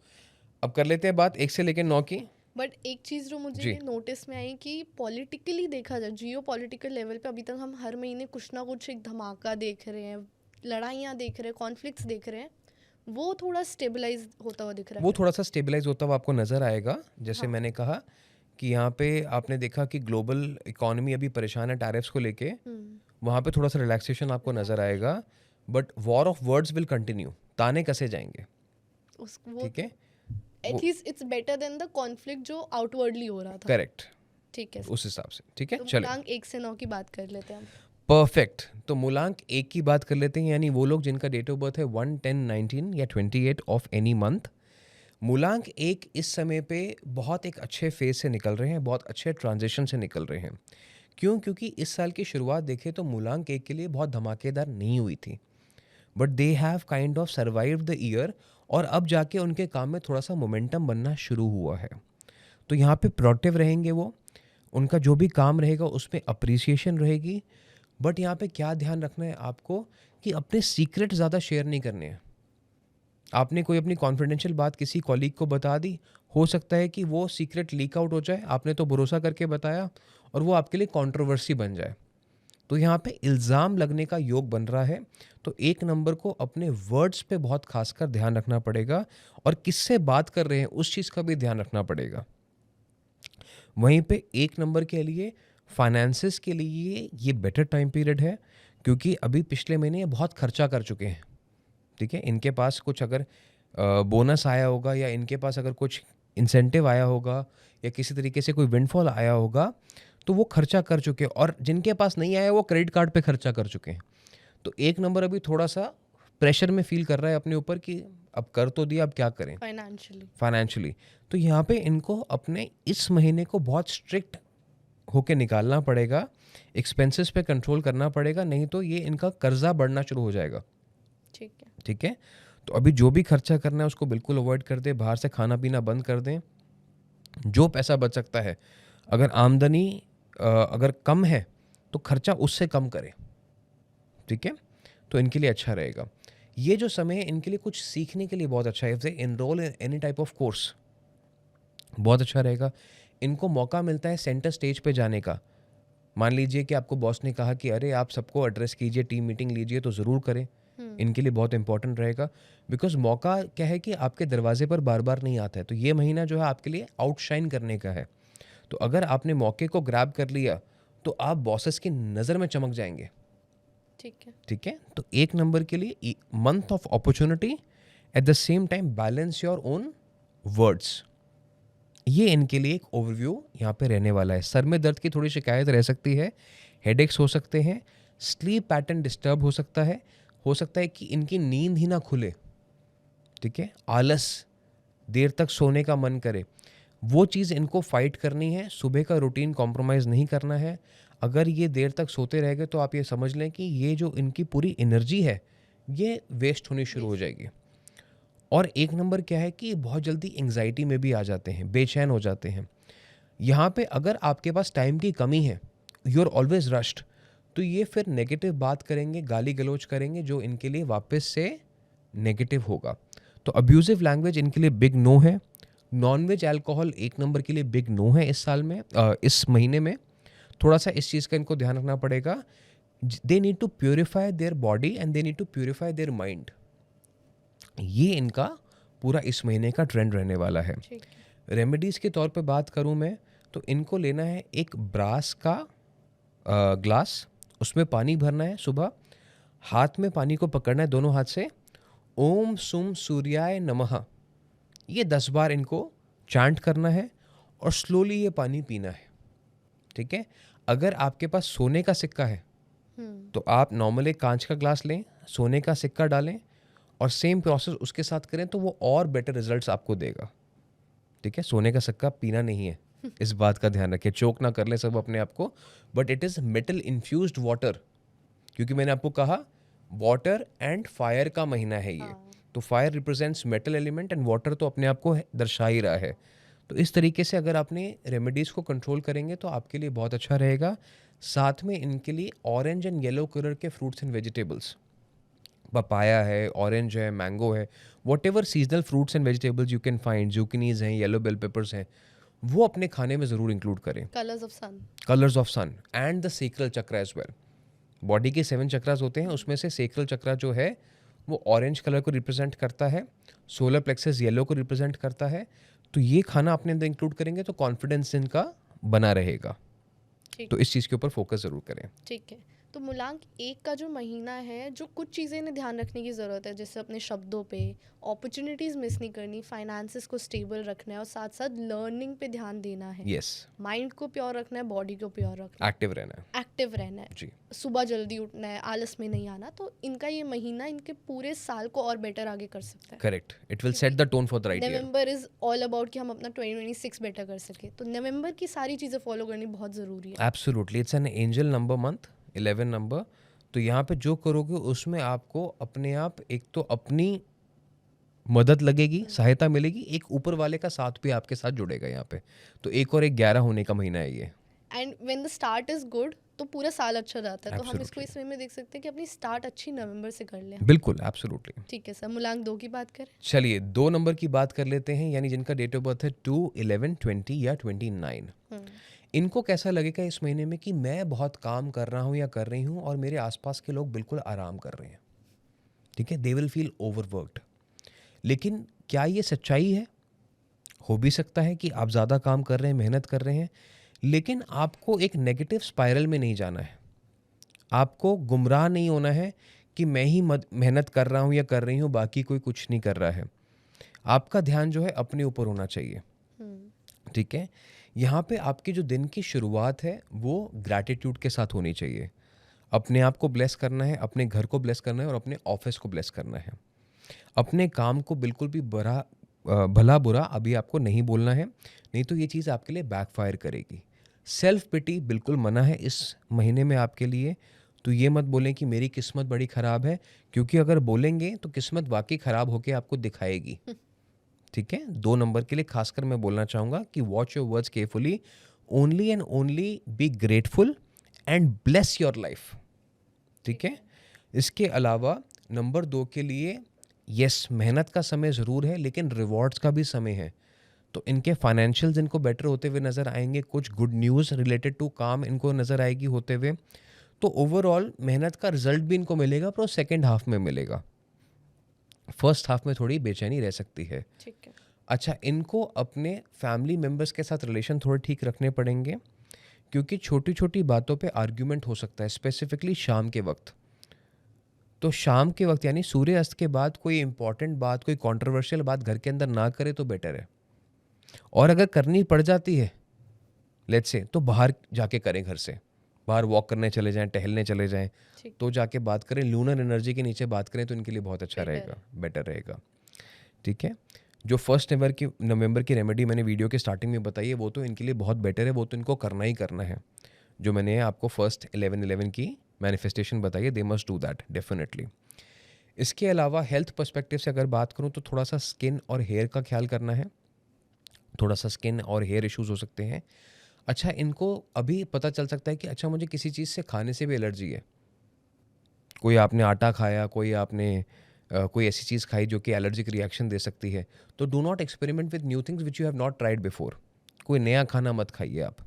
अब कर लेते हैं बात 1 से लेकर 9 की। बट एक चीज़ जो मुझे ये नोटिस में आई कि पॉलिटिकली देखा जाए, जियो पॉलिटिकल लेवल पे अभी तक हम हर महीने कुछ ना कुछ एक धमाका देख रहे हैं, लड़ाइयाँ देख रहे हैं, कॉन्फ्लिक्ट्स देख रहे हैं, वो थोड़ा स्टेबलाइज होता हुआ दिख रहा है। वो थोड़ा सा स्टेबलाइज होता हुआ आपको नज़र आएगा। जैसे मैंने कहा कि यहाँ पे आपने देखा कि ग्लोबल इकोनॉमी अभी परेशान है टैरिफ्स को लेके, वहाँ पे थोड़ा सा रिलैक्सेशन आपको नज़र आएगा, but war of words will continue, ताने कसे जाएंगे। ठीक है, at least it's better than the conflict जो आउटवर्डली हो रहा था। करेक्ट, ठीक है, उस हिसाब से। ठीक है, तो चलो मूलांक 1 से 9 की बात कर लेते हैं हम। परफेक्ट, तो मूलांक 1 की बात कर लेते हैं, यानी वो लोग जिनका डेट ऑफ बर्थ है 1, 10, 19 या 28 ऑफ एनी मंथ। मूलांक 1 इस समय पे बहुत एक अच्छे फेज से निकल रहे हैं, बहुत अच्छे ट्रांजिशन से निकल रहे हैं। क्यों? क्योंकि इस साल की शुरुआत देखें तो मूलांक 1 के लिए बहुत धमाकेदार नहीं हुई थी, but they have kind of survived the year, और अब जाके उनके काम में थोड़ा सा मोमेंटम बनना शुरू हुआ है। तो यहाँ पे प्रोडक्टिव रहेंगे वो, उनका जो भी काम रहेगा उसमें अप्रिसिएशन रहेगी। बट यहाँ पे क्या ध्यान रखना है आपको कि अपने सीक्रेट ज़्यादा शेयर नहीं करने हैं। आपने कोई अपनी कॉन्फिडेंशियल बात किसी कॉलीग को बता दी, हो सकता है कि वो सीक्रेट लीक आउट हो जाए, आपने तो भरोसा करके बताया और वो आपके लिए कंट्रोवर्सी बन जाए। तो यहाँ पे इल्ज़ाम लगने का योग बन रहा है। तो 1 नंबर को अपने वर्ड्स पे बहुत खासकर ध्यान रखना पड़ेगा, और किससे बात कर रहे हैं उस चीज़ का भी ध्यान रखना पड़ेगा। वहीं पे 1 नंबर के लिए फाइनेंसेस के लिए ये बेटर टाइम पीरियड है, क्योंकि अभी पिछले महीने बहुत खर्चा कर चुके हैं। ठीक है, इनके पास कुछ अगर बोनस आया होगा, या इनके पास अगर कुछ इंसेंटिव आया होगा, या किसी तरीके से कोई विंडफॉल आया होगा, तो वो खर्चा कर चुके हैं। और जिनके पास नहीं आया वो क्रेडिट कार्ड पे खर्चा कर चुके हैं। तो 1 नंबर अभी थोड़ा सा प्रेशर में फील कर रहा है अपने ऊपर कि अब कर तो दिया, अब क्या करें फाइनेंशियली। तो यहाँ पे इनको अपने इस महीने को बहुत स्ट्रिक्ट होके निकालना पड़ेगा, एक्सपेंसेस पे कंट्रोल करना पड़ेगा, नहीं तो ये इनका कर्जा बढ़ना शुरू हो जाएगा। ठीक है, तो अभी जो भी खर्चा करना है उसको बिल्कुल अवॉइड कर दें, बाहर से खाना पीना बंद कर दें। जो पैसा बच सकता है, अगर आमदनी अगर कम है तो खर्चा उससे कम करें। ठीक है, तो इनके लिए अच्छा रहेगा। ये जो समय है इनके लिए कुछ सीखने के लिए बहुत अच्छा है। If they enrol in any type of course, बहुत अच्छा रहेगा। इनको मौका मिलता है सेंटर स्टेज पे जाने का, मान लीजिए कि आपको बॉस ने कहा कि अरे आप सबको एड्रेस कीजिए, टीम मीटिंग लीजिए, तो ज़रूर करें। इनके लिए बहुत इंपॉर्टेंट रहेगा, बिकॉज मौका क्या है कि आपके दरवाजे पर बार बार नहीं आता है। तो ये महीना जो है आपके लिए आउटशाइन करने का है। तो अगर आपने मौके को ग्रैब कर लिया तो आप बॉसेस की नज़र में चमक जाएंगे। ठीक है। ठीक है, तो 1 नंबर के लिए month of opportunity, at the same time balance your own words. ये इनके लिए एक ओवरव्यू यहाँ पे रहने वाला है। सर में दर्द की थोड़ी शिकायत रह सकती है, हेडेक्स हो सकते हैं, स्लीप पैटर्न डिस्टर्ब हो सकता है कि इनकी नींद ही ना खुले। ठीक है, आलस, देर तक सोने का मन करे, वो चीज़ इनको फाइट करनी है। सुबह का रूटीन कॉम्प्रोमाइज़ नहीं करना है। अगर ये देर तक सोते रह गए तो आप ये समझ लें कि ये जो इनकी पूरी एनर्जी है ये वेस्ट होनी शुरू हो जाएगी। और 1 नंबर क्या है कि बहुत जल्दी एंग्जाइटी में भी आ जाते हैं, बेचैन हो जाते हैं। यहाँ पे अगर आपके पास टाइम की कमी है, यू आर ऑलवेज रश्ड, तो ये फिर नेगेटिव बात करेंगे, गाली गलौज करेंगे, जो इनके लिए वापस से नेगेटिव होगा। तो अब्यूजिव लैंग्वेज इनके लिए बिग नो है। नॉनवेज अल्कोहल 1 नंबर के लिए बिग नो है इस साल में, इस महीने में। थोड़ा सा इस चीज़ का इनको ध्यान रखना पड़ेगा। They need to purify their body and they need to purify their mind. ये इनका पूरा इस महीने का ट्रेंड रहने वाला है। रेमेडीज़ के तौर पे बात करूं मैं, तो इनको लेना है एक ब्रास का ग्लास, उसमें पानी भरना है सुबह, हाथ में पानी को पकड़ना है दोनों हाथ से, ओम सुम सूर्याय नमः, ये 10 बार इनको चांट करना है और स्लोली ये पानी पीना है। ठीक है, अगर आपके पास सोने का सिक्का है तो आप नॉर्मल एक कांच का ग्लास लें, सोने का सिक्का डालें और सेम प्रोसेस उसके साथ करें तो वो और बेटर रिजल्ट्स आपको देगा। ठीक है, सोने का सिक्का पीना नहीं है, इस बात का ध्यान रखें। चोक ना कर लें सब अपने आप को, but it is metal infused water, क्योंकि मैंने आपको कहा वाटर एंड फायर का महीना है ये। तो fire represents metal element and water तो अपने आप को दर्शा ही रहा है। तो इस तरीके से अगर आपने रेमेडीज़ को कंट्रोल करेंगे तो आपके लिए बहुत अच्छा रहेगा। साथ में इनके लिए ऑरेंज एंड येलो कलर के फ्रूट्स एंड वेजिटेबल्स, पपाया है, ऑरेंज है, मैंगो है, whatever seasonal fruits and vegetables you can find, zucchinis हैं, येलो बेल पेपर्स हैं, वो अपने खाने में ज़रूर इंक्लूड करें। Colours of sun and the sacral chakra as well. Body के 7 चक्रास होते हैं, उसमें से सेक्रल चक्र जो है वो ऑरेंज कलर को रिप्रेजेंट करता है, सोलर प्लेक्सस येलो को रिप्रेजेंट करता है। तो ये खाना अपने अंदर इंक्लूड करेंगे तो कॉन्फिडेंस इनका बना रहेगा। तो इस चीज़ के ऊपर फोकस ज़रूर करें। ठीक है, तो मूलांक 1 का जो महीना है, जो कुछ चीज़ें इन्हें ध्यान रखने की ज़रूरत है, जैसे अपने शब्दों पे अपॉर्चुनिटीज़ मिस नहीं करनी, फाइनेंसेस को स्टेबल रखना है और साथ साथ लर्निंग पे ध्यान देना है। यस, माइंड को प्योर रखना है, बॉडी को प्योर रखना है, एक्टिव रहना है जी, सुबह जल्दी उठना है, आलस में नहीं आना। तो इनका ये महीना इनके पूरे साल को और बेटर आगे कर सकता है। Correct, it will set the tone for the right year. November is all about कि हम अपना 2026 बेटर कर सके, तो नवंबर की सारी चीज़ें फॉलो करनी बहुत ज़रूरी है। Absolutely, it's an angel number month, 11 number. तो यहाँ पे जो करोगे उसमें आपको अपने आप एक तो अपनी मदद लगेगी, सहायता मिलेगी, एक ऊपर वाले का साथ भी आपके साथ जुड़ेगा यहाँ पे। तो 1 और 1 11 होने का महीना है ये। And when the start is good तो पूरा साल अच्छा जाता है। तो हम इसको इस वे में देख सकते हैं कि अपनी स्टार्ट अच्छी नवंबर से कर लें। बिल्कुल, एब्सोल्युटली। ठीक है सर, मूलांक 2 की बात करें। चलिए 2 नंबर की बात कर लेते हैं, यानी जिनका डेट ऑफ बर्थ है 2, 11, 20 या 29। इनको कैसा लगेगा इस महीने में कि मैं बहुत काम कर रहा हूँ या कर रही हूँ और मेरे आसपास के लोग बिल्कुल आराम कर रहे हैं। ठीक है, दे विल फील ओवरवर्क्ड। लेकिन क्या ये सच्चाई है? हो भी सकता है कि आप ज़्यादा काम कर रहे हैं, मेहनत कर रहे हैं, लेकिन आपको एक नेगेटिव स्पाइरल में नहीं जाना है। आपको गुमराह नहीं होना है कि मैं ही मेहनत कर रहा हूँ या कर रही हूँ, बाकी कोई कुछ नहीं कर रहा है। आपका ध्यान जो है अपने ऊपर होना चाहिए। ठीक है, यहाँ पे आपके जो दिन की शुरुआत है वो ग्रैटिट्यूड के साथ होनी चाहिए। अपने आप को ब्लेस करना है, अपने घर को ब्लेस करना है और अपने ऑफिस को ब्लेस करना है। अपने काम को बिल्कुल भी भला बुरा अभी आपको नहीं बोलना है, नहीं तो ये चीज़ आपके लिए बैकफायर करेगी। सेल्फ पिटी बिल्कुल मना है इस महीने में आपके लिए। तो ये मत बोलें कि मेरी किस्मत बड़ी ख़राब है, क्योंकि अगर बोलेंगे तो किस्मत वाकई ख़राब होकर आपको दिखाएगी। ठीक है, 2 नंबर के लिए खासकर मैं बोलना चाहूँगा कि watch your words carefully, only and only be grateful and bless your life. ठीक है, इसके अलावा नंबर 2 के लिए यस, मेहनत का समय ज़रूर है लेकिन रिवॉर्ड्स का भी समय है। तो इनके फाइनेंशियल्स इनको बेटर होते हुए नज़र आएंगे, कुछ गुड न्यूज़ रिलेटेड टू काम इनको नज़र आएगी होते हुए। तो ओवरऑल मेहनत का रिजल्ट भी इनको मिलेगा, पर सेकेंड हाफ में मिलेगा। फर्स्ट हाफ में थोड़ी बेचैनी रह सकती है। ठीक है। अच्छा, इनको अपने फैमिली मेम्बर्स के साथ रिलेशन थोड़े ठीक रखने पड़ेंगे, क्योंकि छोटी छोटी बातों पे आर्ग्यूमेंट हो सकता है, स्पेसिफिकली शाम के वक्त। तो शाम के वक्त यानी सूर्य अस्त के बाद कोई इंपॉर्टेंट बात, कोई कंट्रोवर्शियल बात घर के अंदर ना करे तो बेटर है। और अगर करनी पड़ जाती है लेट्स से, तो बाहर जाके करें, घर से बाहर वॉक करने चले जाएं, टहलने चले जाएं, ठीक। तो जाके बात करें, लूनर एनर्जी के नीचे बात करें तो इनके लिए बहुत अच्छा Better रहेगा, बेटर रहेगा। ठीक है। जो फर्स्ट नवंबर की रेमेडी मैंने वीडियो के स्टार्टिंग में बताई है, वो तो इनके लिए बहुत बेटर है, वो तो इनको करना ही करना है। जो मैंने आपको फर्स्ट 11/11 की मैनिफेस्टेशन बताई है, they must do that definitely. इसके अलावा हेल्थ पर्सपेक्टिव से अगर बात करूं तो थोड़ा सा स्किन और हेयर का ख्याल करना है, थोड़ा सा स्किन और हेयर इश्यूज हो सकते हैं। अच्छा, इनको अभी पता चल सकता है कि अच्छा मुझे किसी चीज़ से खाने से भी एलर्जी है। कोई आपने आटा खाया, कोई आपने कोई ऐसी चीज़ खाई जो कि एलर्जिक रिएक्शन दे सकती है, तो do not experiment with new things which you have not tried before. कोई नया खाना मत खाइए आप,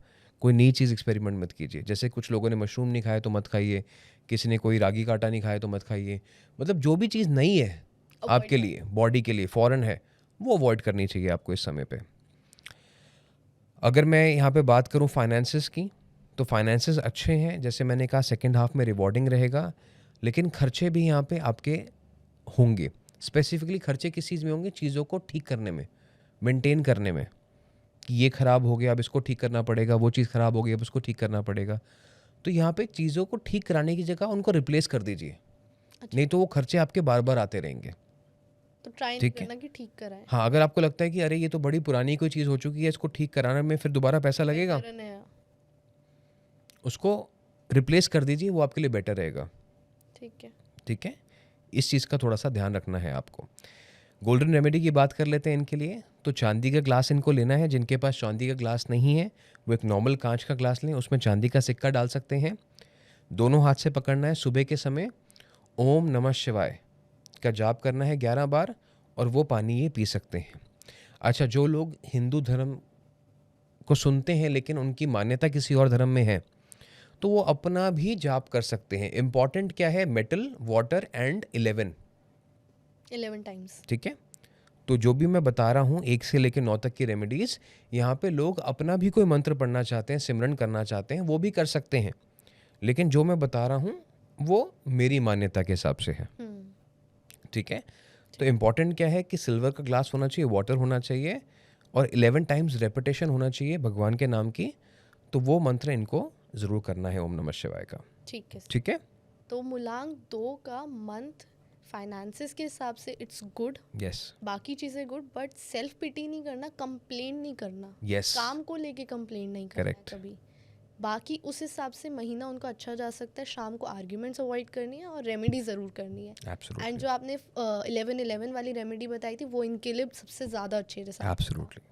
कोई नई चीज़ एक्सपेरिमेंट मत कीजिए। जैसे कुछ लोगों ने मशरूम नहीं खाया तो मत खाइए, किसी ने कोई रागी का आटा नहीं खाया तो मत खाइए। मतलब जो भी चीज़ नई है आपके लिए, बॉडी के लिए फॉरेन है, वो अवॉइड करनी चाहिए आपको इस समय पे। अगर मैं यहाँ पे बात करूँ फाइनेंसेस की, तो फाइनेंसेस अच्छे हैं, जैसे मैंने कहा सेकेंड हाफ में रिवॉर्डिंग रहेगा, लेकिन खर्चे भी यहाँ पे आपके होंगे। स्पेसिफिकली खर्चे किस चीज़ में होंगे? चीज़ों को ठीक करने में, मेंटेन करने में, कि ये ख़राब हो गया अब इसको ठीक करना पड़ेगा, वो चीज़ ख़राब हो गई अब इसको ठीक करना पड़ेगा। तो यहाँ पे चीज़ों को ठीक कराने की जगह उनको रिप्लेस कर दीजिए। अच्छा। नहीं तो वो खर्चे आपके बार बार आते रहेंगे। तो ट्राई नहीं ठीक है। करना कि ठीक कराएं। हाँ, अगर आपको लगता है कि अरे ये तो बड़ी पुरानी कोई चीज़ हो चुकी है, इसको ठीक कराने में फिर दोबारा पैसा लगेगा, बेटर है नया। उसको रिप्लेस कर दीजिए, वो आपके लिए बेटर रहेगा। ठीक है। ठीक है, इस चीज़ का थोड़ा सा ध्यान रखना है आपको। गोल्डन रेमेडी की बात कर लेते हैं इनके लिए। तो चांदी का ग्लास इनको लेना है। जिनके पास चांदी का ग्लास नहीं है वो एक नॉर्मल कांच का ग्लास लें, उसमें चांदी का सिक्का डाल सकते हैं। दोनों हाथ से पकड़ना है। सुबह के समय ओम नमः शिवाय का जाप करना है 11 बार, और वो पानी ये पी सकते हैं। अच्छा, जो लोग हिंदू धर्म को सुनते हैं लेकिन उनकी मान्यता किसी और धर्म में है, तो वो अपना भी जाप कर सकते हैं। इंपॉर्टेंट क्या है? Metal, water and 11 times. ठीक है। तो जो भी मैं बता रहा हूँ 1 से लेकर 9 तक की रेमेडीज़, यहाँ पे लोग अपना भी कोई मंत्र पढ़ना चाहते हैं, सिमरन करना चाहते हैं, वो भी कर सकते हैं। लेकिन जो मैं बता रहा हूँ वो मेरी मान्यता के हिसाब से है। ठीक है। तो इम्पॉर्टेंट क्या है कि सिल्वर का ग्लास होना चाहिए, वाटर होना चाहिए, और 11 टाइम्स रेपिटेशन होना चाहिए भगवान के नाम की। तो वो मंत्र इनको ज़रूर करना है, ओम नमः शिवाय का। ठीक है। ठीक है। तो मूलांक 2 का मंथ फाइनेंसेस के हिसाब से इट्स गुड, यस बाकी चीज़ें गुड, बट सेल्फ पिटी नहीं करना, कंप्लेन नहीं करना, यस काम को लेके कंप्लेन नहीं करना है Correct. कभी। बाकी उस हिसाब से महीना उनका अच्छा जा सकता है। शाम को आर्ग्यूमेंट्स अवॉइड करनी है और रेमेडी ज़रूर करनी है। एंड एब्सोल्युटली जो आपने 11/11 वाली रेमेडी बताई थी वो इनके लिए सबसे ज़्यादा अच्छी रिजल्ट। एब्सोल्युटली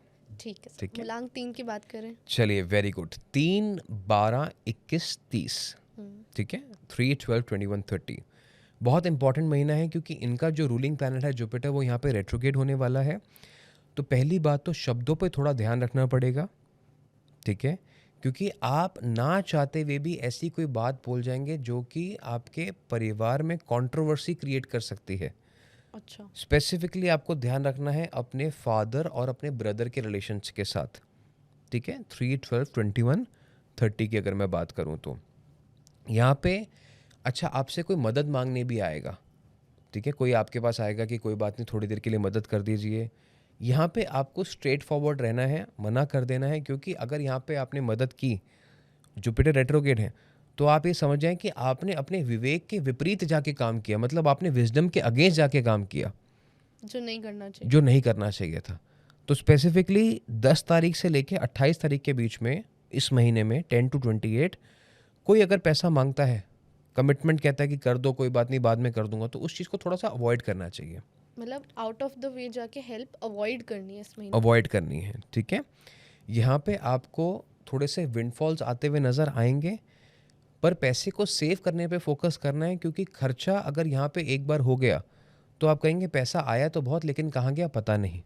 ठीक है सर। ठीक है। मूलांक 3 की बात करें। चलिए, वेरी गुड। 3, 12, 21, 30। ठीक है। 3, 12, 21, 30 बहुत इंपॉर्टेंट महीना है, क्योंकि इनका जो रूलिंग प्लैनेट है जुपिटर, वो यहाँ पे रेट्रोगेट होने वाला है। तो पहली बात तो शब्दों पे थोड़ा ध्यान रखना पड़ेगा। ठीक है। क्योंकि आप ना चाहते हुए भी ऐसी कोई बात बोल जाएंगे जो कि आपके परिवार में कंट्रोवर्सी क्रिएट कर सकती है। अच्छा। स्पेसिफिकली आपको ध्यान रखना है अपने फादर और अपने ब्रदर के रिलेशंस के साथ। ठीक है। 3, 12, 21, 30 की अगर मैं बात करूं तो यहाँ पे अच्छा आपसे कोई मदद मांगने भी आएगा। ठीक है। कोई आपके पास आएगा कि कोई बात नहीं, थोड़ी देर के लिए मदद कर दीजिए। यहाँ पे आपको स्ट्रेट फॉरवर्ड रहना है, मना कर देना है, क्योंकि अगर यहाँ पे आपने मदद की, जुपिटर रेट्रोगेट है, तो आप ये समझ जाएं कि आपने अपने विवेक के विपरीत जाके काम किया, मतलब आपने विजडम के अगेंस्ट जाके काम किया, जो नहीं करना चाहिए। जो नहीं करना चाहिए था। तो स्पेसिफिकली 10 तारीख से लेके 28 तारीख के बीच में, इस महीने में 10 to 28, कोई अगर पैसा मांगता है, कमिटमेंट कहता है कि कर दो, कोई बात नहीं बाद में कर दूंगा, तो उस चीज़ को थोड़ा सा अवॉइड करना चाहिए, मतलब आउट ऑफ द वे जाके हेल्प अवॉइड करनी है इस महीने। अवॉइड करनी है। ठीक है। यहाँ पे आपको थोड़े से विंडफॉल्स आते हुए नज़र आएंगे, पर पैसे को सेव करने पे फोकस करना है, क्योंकि खर्चा अगर यहाँ पे एक बार हो गया तो आप कहेंगे पैसा आया तो बहुत, लेकिन कहाँ गया पता नहीं।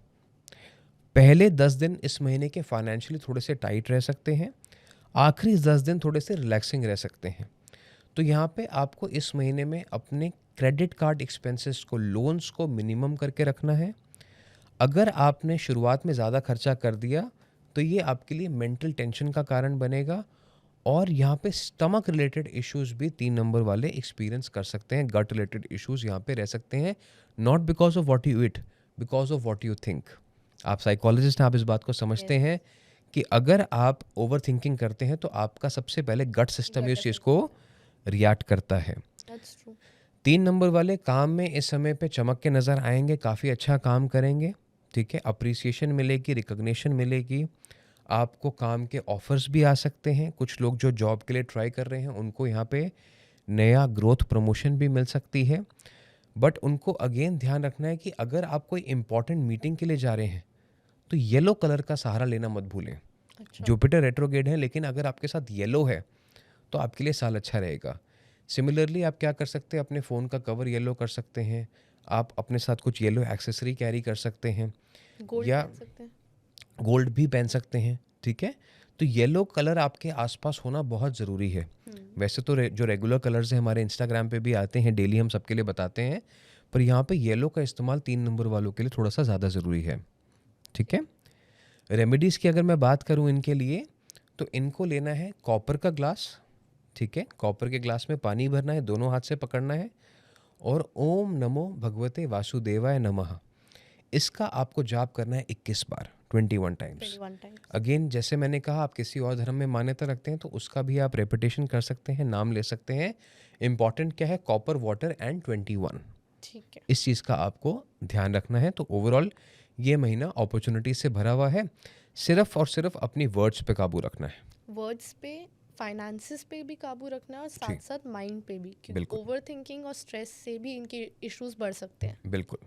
पहले 10 दिन इस महीने के फाइनेंशियली थोड़े से टाइट रह सकते हैं, आखिरी 10 दिन थोड़े से रिलैक्सिंग रह सकते हैं। तो यहाँ पे आपको इस महीने में अपने क्रेडिट कार्ड एक्सपेंसेस को, लोन्स को मिनिमम करके रखना है। अगर आपने शुरुआत में ज़्यादा खर्चा कर दिया तो ये आपके लिए मेंटल टेंशन का कारण बनेगा, और यहाँ पे स्टमक रिलेटेड इश्यूज भी 3 नंबर वाले एक्सपीरियंस कर सकते हैं। गट रिलेटेड इश्यूज यहाँ पे रह सकते हैं, not because of what you eat, because of what you think. आप साइकोलॉजिस्ट हैं, आप इस बात को समझते Yes. हैं कि अगर आप ओवर थिंकिंग करते हैं तो आपका सबसे पहले गट सिस्टम इस चीज़ को रिएक्ट करता है। That's true. 3 नंबर वाले काम में इस समय पे चमक के नज़र आएंगे, काफ़ी अच्छा काम करेंगे, ठीक है। अप्रिसिएशन मिलेगी, रिकग्निशन मिलेगी, आपको काम के ऑफर्स भी आ सकते हैं। कुछ लोग जो जॉब के लिए ट्राई कर रहे हैं उनको यहाँ पे नया ग्रोथ प्रमोशन भी मिल सकती है। बट उनको अगेन ध्यान रखना है कि अगर आप कोई इंपॉर्टेंट मीटिंग के लिए जा रहे हैं तो येलो कलर का सहारा लेना मत भूलें। अच्छा। जुपिटर रेट्रोगेड है, लेकिन अगर आपके साथ येलो है तो आपके लिए साल अच्छा रहेगा। सिमिलरली आप क्या कर सकते हैं, अपने फ़ोन का कवर येलो कर सकते हैं, आप अपने साथ कुछ येलो एक्सेसरी कैरी कर सकते हैं, गोल्ड या पहन सकते हैं। गोल्ड भी पहन सकते हैं, ठीक है। तो येलो कलर आपके आसपास होना बहुत ज़रूरी है। वैसे तो जो रेगुलर कलर्स हैं हमारे इंस्टाग्राम पे भी आते हैं, डेली हम सबके लिए बताते हैं, पर यहाँ पे येलो का इस्तेमाल 3 नंबर वालों के लिए थोड़ा सा ज़्यादा ज़रूरी है, ठीक है। रेमेडीज़ की अगर मैं बात करूँ इनके लिए, तो इनको लेना है कॉपर का ग्लास, ठीक है। कॉपर के ग्लास में पानी भरना है, दोनों हाथ से पकड़ना है, और ओम नमो भगवते वासुदेवाय नमः, इसका आपको जाप करना है 21 बार, 21 टाइम्स। 21 टाइम्स। अगेन जैसे मैंने कहा, आप किसी और धर्म में मान्यता रखते हैं तो उसका भी आप रेपिटेशन कर सकते हैं, नाम ले सकते हैं। इम्पॉर्टेंट क्या है, कॉपर, वाटर एंड 21, ठीक है। इस चीज़ का आपको ध्यान रखना है। तो ओवरऑल ये महीना अपॉर्चुनिटी से भरा हुआ है, सिर्फ और सिर्फ अपनी वर्ड्स पे काबू रखना है। वर्ड्स पे, फाइनेंसेस पे भी काबू रखना है, और साथ साथ माइंड पे भी, क्योंकि बिल्कुल। ओवर थिंकिंग और स्ट्रेस से भी इनके इश्यूज बढ़ सकते हैं। बिल्कुल,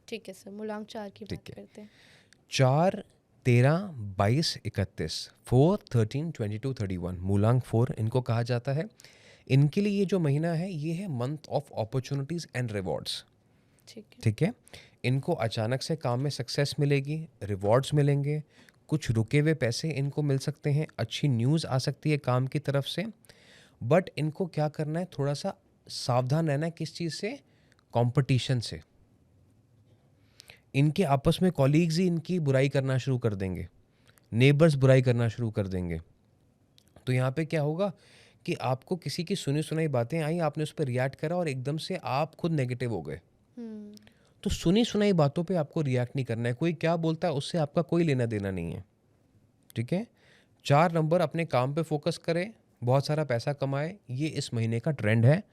ठीक है सर, मूलांक 4 की बात ठीक है। करते हैं। 4, 13, 22, 31, 4, 13, 22, 31, मूलांक 4 इनको कहा जाता है। इनके लिए ये जो महीना है ये है month of opportunities and rewards, ठीक है। ठीक है। इनको अचानक से काम में सक्सेस मिलेगी, रिवॉर्ड्स मिलेंगे, कुछ रुके हुए पैसे इनको मिल सकते हैं, अच्छी न्यूज़ आ सकती है काम की तरफ से। बट इनको क्या करना है, थोड़ा सा सावधान रहना है, किस चीज़ से, कंपटीशन से। इनके आपस में कॉलीग्स ही इनकी बुराई करना शुरू कर देंगे, नेबर्स बुराई करना शुरू कर देंगे। तो यहाँ पे क्या होगा कि आपको किसी की सुनी सुनाई बातें आई, आपने उस पर रिएक्ट करा और एकदम से आप खुद नेगेटिव हो गए। तो सुनी सुनाई बातों पे आपको रिएक्ट नहीं करना है, कोई क्या बोलता है उससे आपका कोई लेना देना नहीं है, ठीक है। 4 नंबर अपने काम पे फोकस करें, बहुत सारा पैसा कमाए, ये इस महीने का ट्रेंड है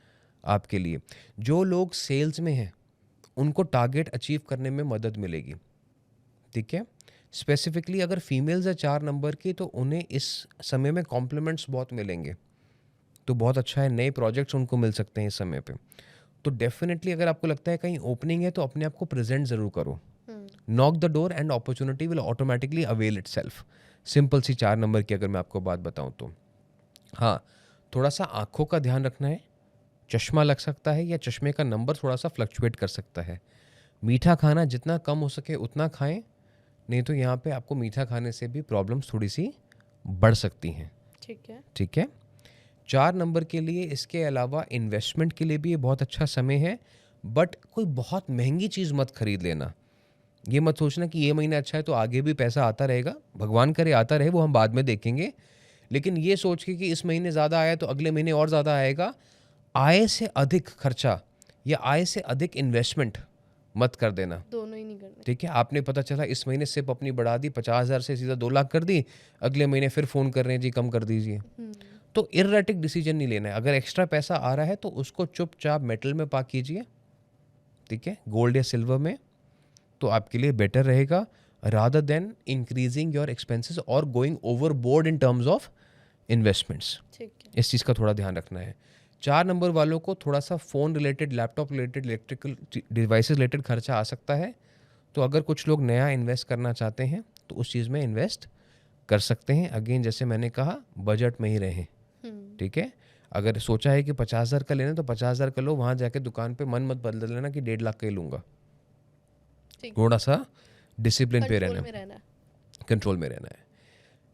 आपके लिए। जो लोग सेल्स में हैं उनको टारगेट अचीव करने में मदद मिलेगी, ठीक है। स्पेसिफिकली अगर फीमेल्स है 4 नंबर की, तो उन्हें इस समय में कॉम्प्लीमेंट्स बहुत मिलेंगे, तो बहुत अच्छा है। नए प्रोजेक्ट्स उनको मिल सकते हैं इस समय पे। तो डेफिनेटली अगर आपको लगता है कहीं ओपनिंग है तो अपने आप को प्रेजेंट ज़रूर करो। Knock the door and opportunity will automatically avail itself. Simple सी 4 नंबर की अगर मैं आपको बात बताऊं तो हाँ, थोड़ा सा आँखों का ध्यान रखना है, चश्मा लग सकता है या चश्मे का नंबर थोड़ा सा फ्लक्चुएट कर सकता है। मीठा खाना जितना कम हो सके उतना खाएं, नहीं तो यहाँ पे आपको मीठा खाने से भी प्रॉब्लम्स थोड़ी सी बढ़ सकती हैं, ठीक है। ठीक है। 4 नंबर के लिए इसके अलावा इन्वेस्टमेंट के लिए भी ये बहुत अच्छा समय है, बट कोई बहुत महंगी चीज़ मत खरीद लेना। ये मत सोचना कि ये महीना अच्छा है तो आगे भी पैसा आता रहेगा, भगवान करे आता रहे, वो हम बाद में देखेंगे। लेकिन ये सोच के कि इस महीने ज़्यादा आया तो अगले महीने और ज़्यादा आएगा, आय से अधिक खर्चा या आय से अधिक इन्वेस्टमेंट मत कर देना, दोनों ही नहीं करने। ठीक है। आपने पता चला इस महीने सिर्फ अपनी बढ़ा दी, 50,000 से सीधा 2 लाख कर दी, अगले महीने फिर फ़ोन कर रहे हैं जी कम कर दीजिए। तो इररेटिक डिसीजन नहीं लेना है। अगर एक्स्ट्रा पैसा आ रहा है तो उसको चुपचाप मेटल में पाक कीजिए, ठीक है, गोल्ड या सिल्वर में, तो आपके लिए बेटर रहेगा, rather than increasing your expenses और going overboard in terms of investments. ठीक है। इस चीज़ का थोड़ा ध्यान रखना है। 4 नंबर वालों को थोड़ा सा phone related, laptop related, electrical devices related खर्चा आ सकता है, तो अगर कुछ लोग नया इन्वेस्ट करना चाहते हैं तो उस चीज़ में इन्वेस्ट कर सकते हैं। अगेन जैसे मैंने कहा, बजट में ही रहें, ठीक है। अगर सोचा है कि 50,000 का लेना तो 50,000 का लो, वहाँ जाके दुकान पे मन मत बदल लेना कि 1.5 लाख का ही लूँगा। ठीक। थोड़ा सा डिसिप्लिन पे कंट्रोल रहना, में रहना है। कंट्रोल में रहना है।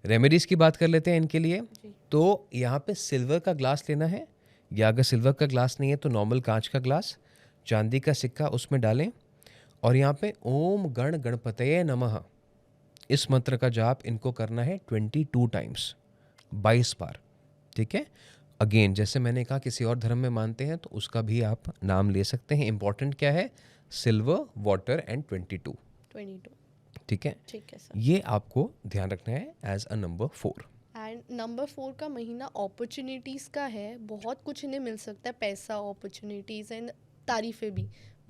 रेमेडीज़ की बात कर लेते हैं इनके लिए। जी। तो यहाँ पे सिल्वर का ग्लास लेना है, या अगर सिल्वर का ग्लास नहीं है तो नॉर्मल कांच का ग्लास, चांदी का सिक्का उसमें डालें, और यहाँ पे ओम गण गणपतये नमः इस मंत्र का जाप इनको करना है 22 टाइम्स, 22 बार। ठीक है। अगेन जैसे मैंने कहा किसी और धर्म में मानते हैं तो उसका भी आप नाम ले सकते हैं। इंपॉर्टेंट क्या है? Silver, water and 22। 22। ठीक है, ठीक है सर। ये आपको ध्यान रखना है as a number 4। And number 4 का महीना अपॉर्चुनिटीज़ का है। बहुत कुछ इन्हें मिल सकता है, पैसा, अपॉर्चुनिटीज़ एंड तारीफ़ें भी,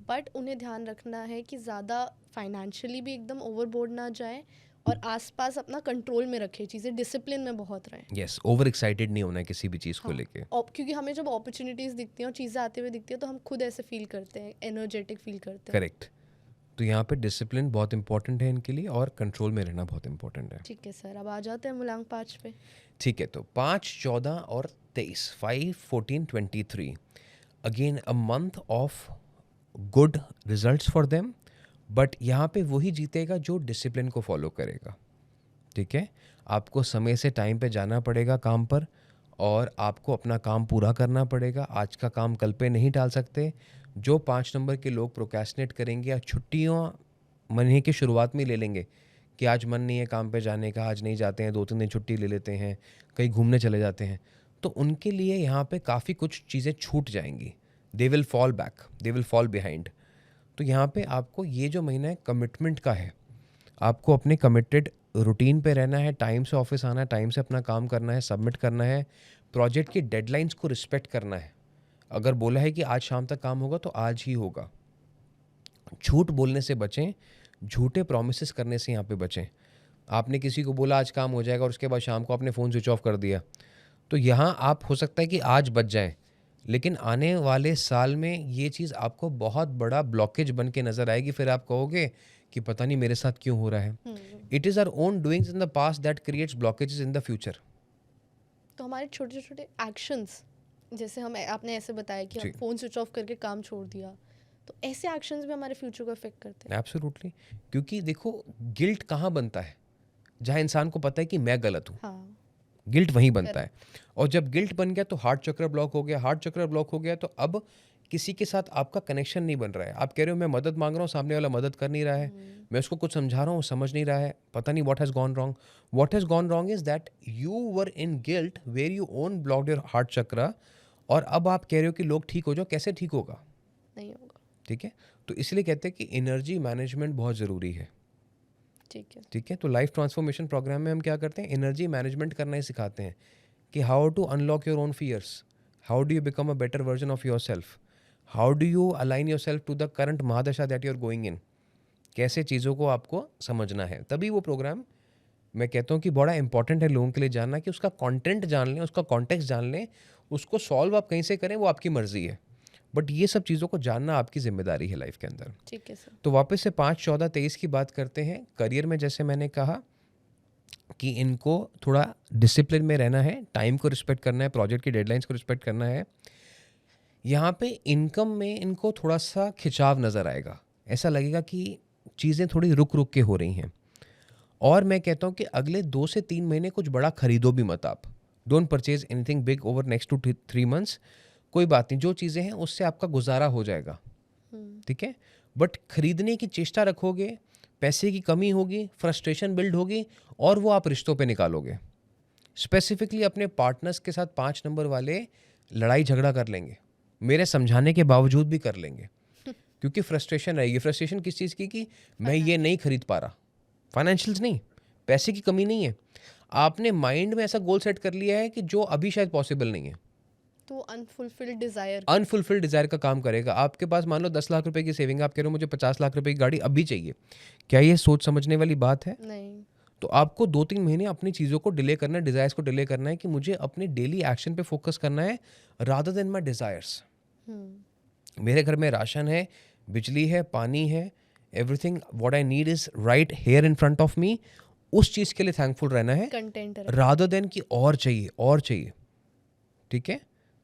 बट उन्हें ध्यान रखना है कि ज़्यादा फाइनेंशियली भी एकदम ओवरबोर्ड ना जाए, और आसपास अपना कंट्रोल में रखे चीज़ें, डिसिप्लिन में बहुत रहें। यस, ओवर एक्साइटेड नहीं होना है किसी भी चीज़ को हाँ, लेके। क्योंकि हमें जब अपॉर्चुनिटीज़ दिखती हैं और चीज़ें आते हुए दिखती हैं तो हम खुद ऐसे फील करते हैं, एनर्जेटिक फील करते हैं। करेक्ट। तो यहाँ पे डिसिप्लिन बहुत इंपॉर्टेंट है इनके लिए, और कंट्रोल में रहना बहुत इंपॉर्टेंट है। ठीक है सर, अब आ जाते हैं मूलांक 5 पे। ठीक है, तो 5, 14 और 23, 5, 14, 23 again a month of good results for them. But यहाँ पे वही जीतेगा जो डिसिप्लिन को फॉलो करेगा। ठीक है, आपको समय से टाइम पे जाना पड़ेगा काम पर, और आपको अपना काम पूरा करना पड़ेगा। आज का काम कल पे नहीं टाल सकते। जो 5 नंबर के लोग प्रोक्रेस्टिनेट करेंगे या छुट्टियों महीने की शुरुआत में ही ले लेंगे कि आज मन नहीं है काम पे जाने का, आज नहीं जाते हैं, 2-3 दिन छुट्टी ले लेते हैं, कहीं घूमने चले जाते हैं, तो उनके लिए यहाँ पे काफ़ी कुछ चीज़ें छूट जाएंगी। They will fall back, they will fall behind. तो यहाँ पे आपको ये जो महीना है कमिटमेंट का है। आपको अपने कमिटेड रूटीन पे रहना है, टाइम से ऑफिस आना है, टाइम से अपना काम करना है, सबमिट करना है, प्रोजेक्ट की डेडलाइंस को रिस्पेक्ट करना है। अगर बोला है कि आज शाम तक काम होगा तो आज ही होगा। झूठ बोलने से बचें, झूठे प्रॉमिसेस करने से यहाँ पे बचें। आपने किसी को बोला आज काम हो जाएगा और उसके बाद शाम को आपने फ़ोन स्विच ऑफ कर दिया, तो यहाँ आप हो सकता है कि आज बच जाएं, लेकिन आने वाले साल में ये चीज़ आपको बहुत बड़ा ब्लॉकेज बन के नज़र आएगी। फिर आप कहोगे कि पता नहीं मेरे साथ क्यों हो रहा है। It is our own doings in the past that creates blockages in the future. तो हमारे छोटे छोटे एक्शंस, जैसे हम आपने ऐसे बताया कि जी। हम फ़ोन स्विच ऑफ करके काम छोड़ दिया, तो ऐसे एक्शंस भी हमारे फ्यूचर को अफेक्ट करते हैं। एब्सोल्युटली, क्योंकि देखो गिल्ट कहाँ बनता है? जहाँ इंसान को पता है कि मैं गलत हूँ, हाँ, गिल्ट वहीं बनता है। और जब गिल्ट बन गया तो हार्ट चक्र ब्लॉक हो गया, हार्ट चक्र ब्लॉक हो गया तो अब किसी के साथ आपका कनेक्शन नहीं बन रहा है। आप कह रहे हो मैं मदद मांग रहा हूँ, सामने वाला मदद कर नहीं रहा है, मैं उसको कुछ समझा रहा हूँ, समझ नहीं रहा है, पता नहीं what has gone wrong. What has gone wrong is that you were in guilt where you own blocked your heart chakra, और अब आप कह रहे हो कि लोग ठीक हो जाओ। कैसे ठीक होगा? नहीं होगा। ठीक है, तो इसलिए कहते हैं कि एनर्जी मैनेजमेंट बहुत ज़रूरी है। ठीक है। ठीक है, तो लाइफ ट्रांसफॉर्मेशन प्रोग्राम में हम क्या करते हैं? एनर्जी मैनेजमेंट करना ही सिखाते हैं कि how to unlock your own fears, how do you become a better version of yourself, how do you align yourself to the current mahadasha that you are going in. कैसे चीज़ों को आपको समझना है। तभी वो प्रोग्राम मैं कहता हूँ कि बड़ा इंपॉर्टेंट है लोगों के लिए जानना, कि उसका कंटेंट जान लें, उसका कॉन्टेक्स्ट जान लें, उसको सॉल्व आप कहीं से करें वो आपकी मर्जी है, बट ये सब चीज़ों को जानना आपकी जिम्मेदारी है लाइफ के अंदर। ठीक है सर। तो वापस से 5, 14, 23 की बात करते हैं। करियर में जैसे मैंने कहा कि इनको थोड़ा डिसिप्लिन में रहना है, टाइम को रिस्पेक्ट करना है, प्रोजेक्ट की डेडलाइंस को रिस्पेक्ट करना है। यहाँ पे इनकम में इनको थोड़ा सा खिंचाव नज़र आएगा, ऐसा लगेगा कि चीज़ें थोड़ी रुक रुक के हो रही हैं। और मैं कहता हूँ कि अगले 2 से 3 महीने कुछ बड़ा खरीदो भी मत आप। Don't purchase anything big over next 2 to 3 months। कोई बात नहीं, जो चीज़ें हैं उससे आपका गुजारा हो जाएगा। ठीक है, बट खरीदने की चेष्टा रखोगे, पैसे की कमी होगी, फ्रस्ट्रेशन बिल्ड होगी, और वो आप रिश्तों पे निकालोगे। स्पेसिफिकली अपने पार्टनर्स के साथ 5 नंबर वाले लड़ाई झगड़ा कर लेंगे, मेरे समझाने के बावजूद भी कर लेंगे, क्योंकि फ्रस्ट्रेशन रहेगी। फ्रस्ट्रेशन किस चीज़ की? कि मैं ये नहीं खरीद पा रहा। फाइनेंशियल्स नहीं, पैसे की कमी नहीं है, आपने माइंड में ऐसा गोल सेट कर लिया है कि जो अभी शायद पॉसिबल नहीं है। तो अनफुलफिल्ड डिजायर, अनफुलफिल्ड डिजायर का काम करेगा। आपके पास मान लो 10 लाख रुपए की सेविंग, आप कह रहे हो मुझे 50 लाख रुपए की गाड़ी अभी चाहिए। क्या ये सोच समझने वाली बात है? नहीं। तो आपको 2-3 महीने अपनी चीज़ों को डिले करना है, डिज़ायर्स को डिले करना है, कि मुझे अपने डेली एक्शन पे फोकस करना है रादर देन माई डिज़ायर्स। मेरे घर में राशन है, बिजली है, पानी है, everything what I need is right here in front of me. उस चीज़ के लिए थैंकफुल रहना है, कंटेंट रादर देन कि और चाहिए और चाहिए। ठीक है,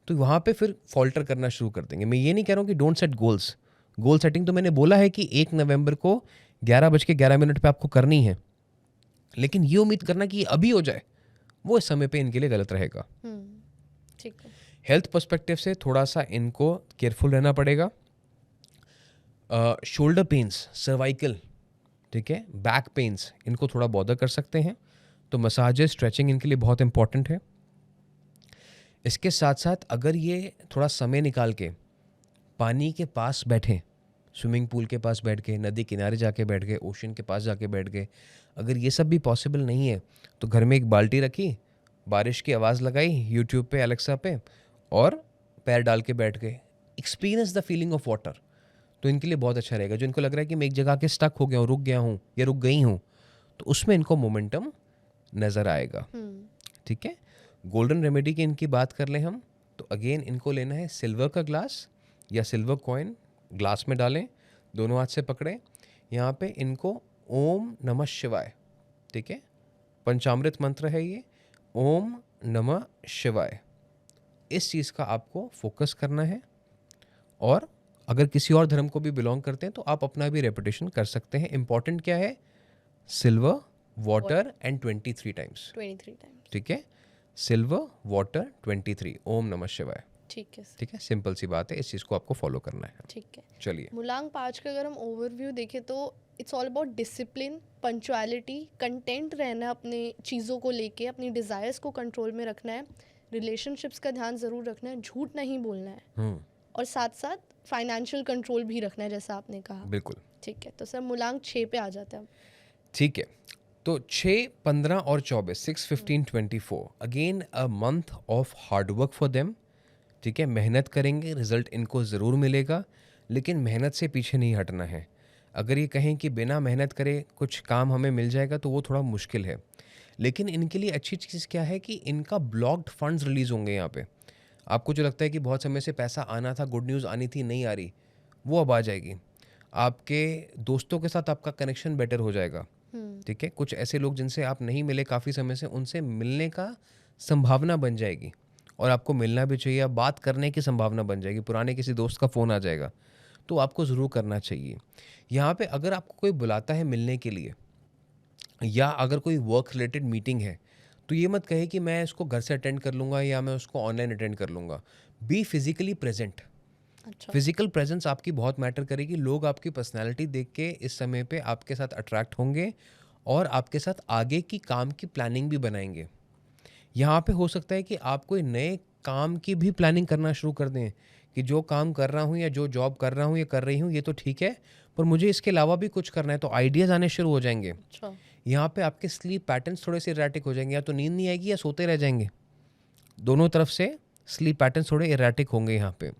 तो वहाँ पे फिर फॉल्टर करना शुरू कर देंगे। मैं ये नहीं कह रहा हूँ कि don't set goals. Goal setting तो मैंने बोला है कि 1 नवंबर को 11:11 पे आपको करनी है, लेकिन ये उम्मीद करना कि ये अभी हो जाए, वो इस समय पे इनके लिए गलत रहेगा। ठीक है। हेल्थ पर्सपेक्टिव से थोड़ा सा इनको केयरफुल रहना पड़ेगा। शोल्डर पेन्स, सर्वाइकल, ठीक है, बैक पेन्स, इनको थोड़ा बॉदर कर सकते हैं, तो मसाजेस, स्ट्रेचिंग इनके लिए बहुत इंपॉर्टेंट है। इसके साथ साथ अगर ये थोड़ा समय निकाल के पानी के पास बैठें, स्विमिंग पूल के पास बैठ के, नदी किनारे जाके बैठ गए, ओशन के पास जाके बैठ गए, अगर ये सब भी पॉसिबल नहीं है तो घर में एक बाल्टी रखी, बारिश की आवाज़ लगाई यूट्यूब पे, एलेक्सा पे, और पैर डाल के बैठ गए, experience the feeling of water, तो इनके लिए बहुत अच्छा रहेगा। जो इनको लग रहा है कि मैं एक जगह के स्टक हो गया हूँ, रुक गया हूँ या रुक गई हूँ, तो उसमें इनको मोमेंटम नज़र आएगा। ठीक है। गोल्डन रेमेडी की इनकी बात कर लें हम, तो अगेन इनको लेना है सिल्वर का ग्लास या सिल्वर कॉइन, ग्लास में डालें, दोनों हाथ से पकड़ें, यहाँ पे इनको ओम नमः शिवाय, ठीक है, पंचामृत मंत्र है ये, ओम नमः शिवाय, इस चीज़ का आपको फोकस करना है। और अगर किसी और धर्म को भी बिलोंग करते हैं तो आप अपना भी रेपिटेशन कर सकते हैं। इंपॉर्टेंट क्या है? Silver, water and 23 times. 23 times. ठीक है, सिल्वर, वाटर, 23, ओम नमः शिवाय। ठीक है। ठीक है, सिंपल सी बात है, इस चीज़ को आपको फॉलो करना है। ठीक है। चलिए, मुलांग 5 का अगर हम ओवरव्यू देखें तो it's all about discipline, punctuality, content रहना अपने चीज़ों को लेके, अपनी डिज़ायर्स को कंट्रोल में रखना है, रिलेशनशिप्स का ध्यान ज़रूर रखना है, झूठ नहीं बोलना है, और साथ साथ फाइनेंशियल कंट्रोल भी रखना है, जैसा आपने कहा। बिल्कुल। ठीक है, तो सर मुलांग 6 पे आ जाते हैं हम। ठीक है, तो 6, 15 और 24, 6, 15, 24, again a month of hard work for them. ठीक है, मेहनत करेंगे, रिजल्ट इनको ज़रूर मिलेगा, लेकिन मेहनत से पीछे नहीं हटना है। अगर ये कहें कि बिना मेहनत करे कुछ काम हमें मिल जाएगा तो वो थोड़ा मुश्किल है। लेकिन इनके लिए अच्छी चीज़ क्या है कि इनका ब्लॉक्ड फंड्स रिलीज़ होंगे यहाँ पे। आपको जो लगता है कि बहुत समय से पैसा आना था, गुड न्यूज़ आनी थी, नहीं आ रही, वो अब आ जाएगी। आपके दोस्तों के साथ आपका कनेक्शन बेटर हो जाएगा। ठीक है, कुछ ऐसे लोग जिनसे आप नहीं मिले काफ़ी समय से, उनसे मिलने का संभावना बन जाएगी, और आपको मिलना भी चाहिए, बात करने की संभावना बन जाएगी, पुराने किसी दोस्त का फ़ोन आ जाएगा, तो आपको ज़रूर करना चाहिए। यहाँ पे अगर आपको कोई बुलाता है मिलने के लिए, या अगर कोई वर्क रिलेटेड मीटिंग है, तो ये मत कहे कि मैं इसको घर से अटेंड कर लूँगा या मैं उसको ऑनलाइन अटेंड कर लूँगा। Be physically present. अच्छा। फिजिकल प्रेजेंस आपकी बहुत मैटर करेगी। लोग आपकी पर्सनैलिटी देख के इस समय पे आपके साथ अट्रैक्ट होंगे और आपके साथ आगे की काम की प्लानिंग भी बनाएंगे। यहाँ पे हो सकता है कि आप कोई नए काम की भी प्लानिंग करना शुरू कर दें कि जो काम कर रहा हूँ या जो जॉब कर रहा हूँ या कर रही हूँ, ये तो ठीक है, पर मुझे इसके अलावा भी कुछ करना है, तो आइडियाज़ आने शुरू हो जाएंगे। अच्छा। यहाँ पे आपके स्लीप पैटर्न्स थोड़े से इरेटिक हो जाएंगे, या तो नींद नहीं आएगी या सोते रह जाएंगे। दोनों तरफ से स्लीप पैटर्न्स थोड़े इरेटिक होंगे यहाँ पे।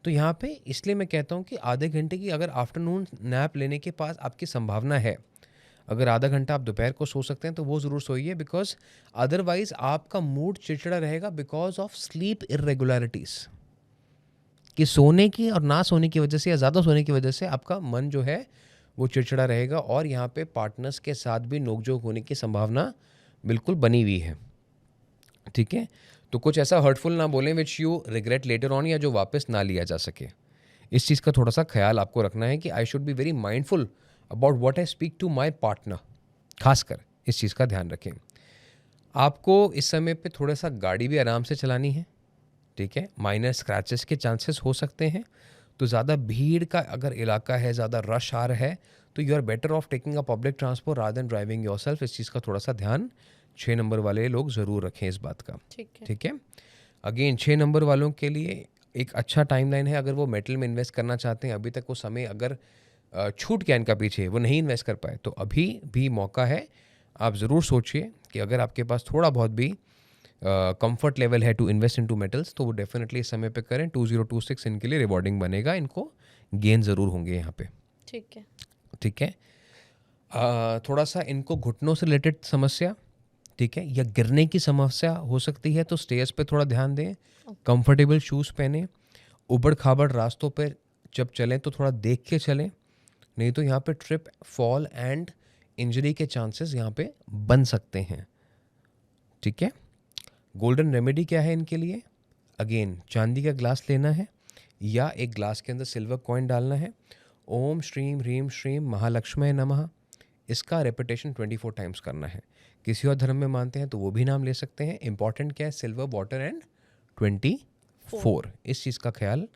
तो यहाँ पे इसलिए मैं कहता हूँ कि आधे घंटे की अगर आफ्टरनून नैप लेने के पास आपकी संभावना है, अगर आधा घंटा आप दोपहर को सो सकते हैं तो वो ज़रूर सोइए, बिकॉज अदरवाइज आपका मूड चिड़चिड़ा रहेगा बिकॉज ऑफ स्लीप इरेगुलरिटीज़, कि सोने की और ना सोने की वजह से या ज़्यादा सोने की वजह से आपका मन जो है वो चिड़चिड़ा रहेगा, और यहाँ पे पार्टनर्स के साथ भी नोकझोंक होने की संभावना बिल्कुल बनी हुई है। ठीक है, तो कुछ ऐसा हर्टफुल ना बोलें which you regret later on, या जो वापस ना लिया जा सके। इस चीज़ का थोड़ा सा ख्याल आपको रखना है कि I should be very mindful about what I speak to my partner. खासकर इस चीज़ का ध्यान रखें। आपको इस समय पे थोड़ा सा गाड़ी भी आराम से चलानी है। ठीक है, माइनर स्क्रैचेस के चांसेस हो सकते हैं, तो ज़्यादा भीड़ का अगर इलाका है, ज़्यादा रश आ रहा है, तो you are better off taking a public transport rather than driving yourself. इस चीज़ का थोड़ा सा ध्यान 6 नंबर वाले लोग ज़रूर रखें इस बात का। ठीक है, अगेन 6 नंबर वालों के लिए एक अच्छा टाइमलाइन है। अगर वो मेटल में इन्वेस्ट करना चाहते हैं, अभी तक वो समय अगर छूट गया इनका पीछे, वो नहीं इन्वेस्ट कर पाए, तो अभी भी मौका है। आप ज़रूर सोचिए कि अगर आपके पास थोड़ा बहुत भी कंफर्ट लेवल है टू इन्वेस्ट इनटू मेटल्स, तो वो डेफिनेटली इस समय पे करें। 2026 इनके लिए रिवॉर्डिंग बनेगा, इनको गेन ज़रूर होंगे यहाँ पे। ठीक है। ठीक है, थोड़ा सा इनको घुटनों से रिलेटेड समस्या, ठीक है, या गिरने की समस्या हो सकती है, तो स्टेयर्स पे थोड़ा ध्यान दें, कंफर्टेबल शूज़ पहने, उबड़ खाबड़ रास्तों पे जब चलें तो थोड़ा देख के चलें, नहीं तो यहाँ पे ट्रिप, फॉल एंड इंजरी के चांसेस यहाँ पे बन सकते हैं। ठीक है, गोल्डन रेमेडी क्या है इनके लिए? अगेन चांदी का ग्लास लेना है या एक ग्लास के अंदर सिल्वर कॉइन डालना है। ओम श्रीम ह्रीम श्रीम महालक्ष्मी नमः, इसका रेपिटेशन 24 टाइम्स करना है। किसी और धर्म में मानते हैं तो वो भी नाम ले सकते हैं। इंपॉर्टेंट क्या है, सिल्वर, वाटर एंड 24। इस चीज़ का ख्याल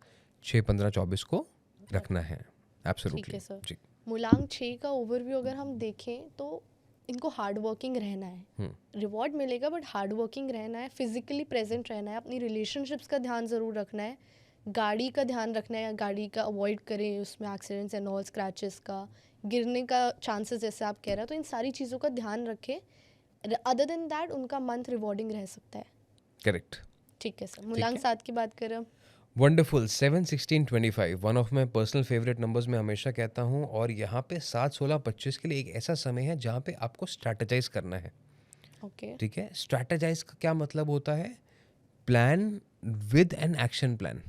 6, 15, 24 को रखना है। ठीक एब्सोल्युटली है सर। जी। मूलांक 6 का ओवरव्यू अगर हम देखें तो इनको हार्ड वर्किंग रहना है, रिवॉर्ड मिलेगा बट हार्ड वर्किंग रहना है, फिजिकली प्रेजेंट रहना है, अपनी रिलेशनशिप्स का ध्यान ज़रूर रखना है, गाड़ी का ध्यान रखना है, गाड़ी का अवॉइड करें, उसमें एक्सीडेंट्स एंड ऑल, स्क्रैचेस का, गिरने का चांसेस जैसे आप कह रहे हैं, तो इन सारी चीज़ों का ध्यान रखें। अदर देन दैट उनका मंथ रिवॉर्डिंग रह सकता है। करेक्ट। ठीक है सर। मूलांक 7 की बात करें अब। Wonderful. 7, 16, 25 one of my personal favourite numbers मैं हमेशा कहता हूँ। और यहाँ पे 7, 16, 25 के लिए एक ऐसा समय है जहाँ पे आपको स्ट्रैटेजाइज करना है। ओके। ठीक है, स्ट्रैटेजाइज का क्या मतलब होता है, plan with an action plan.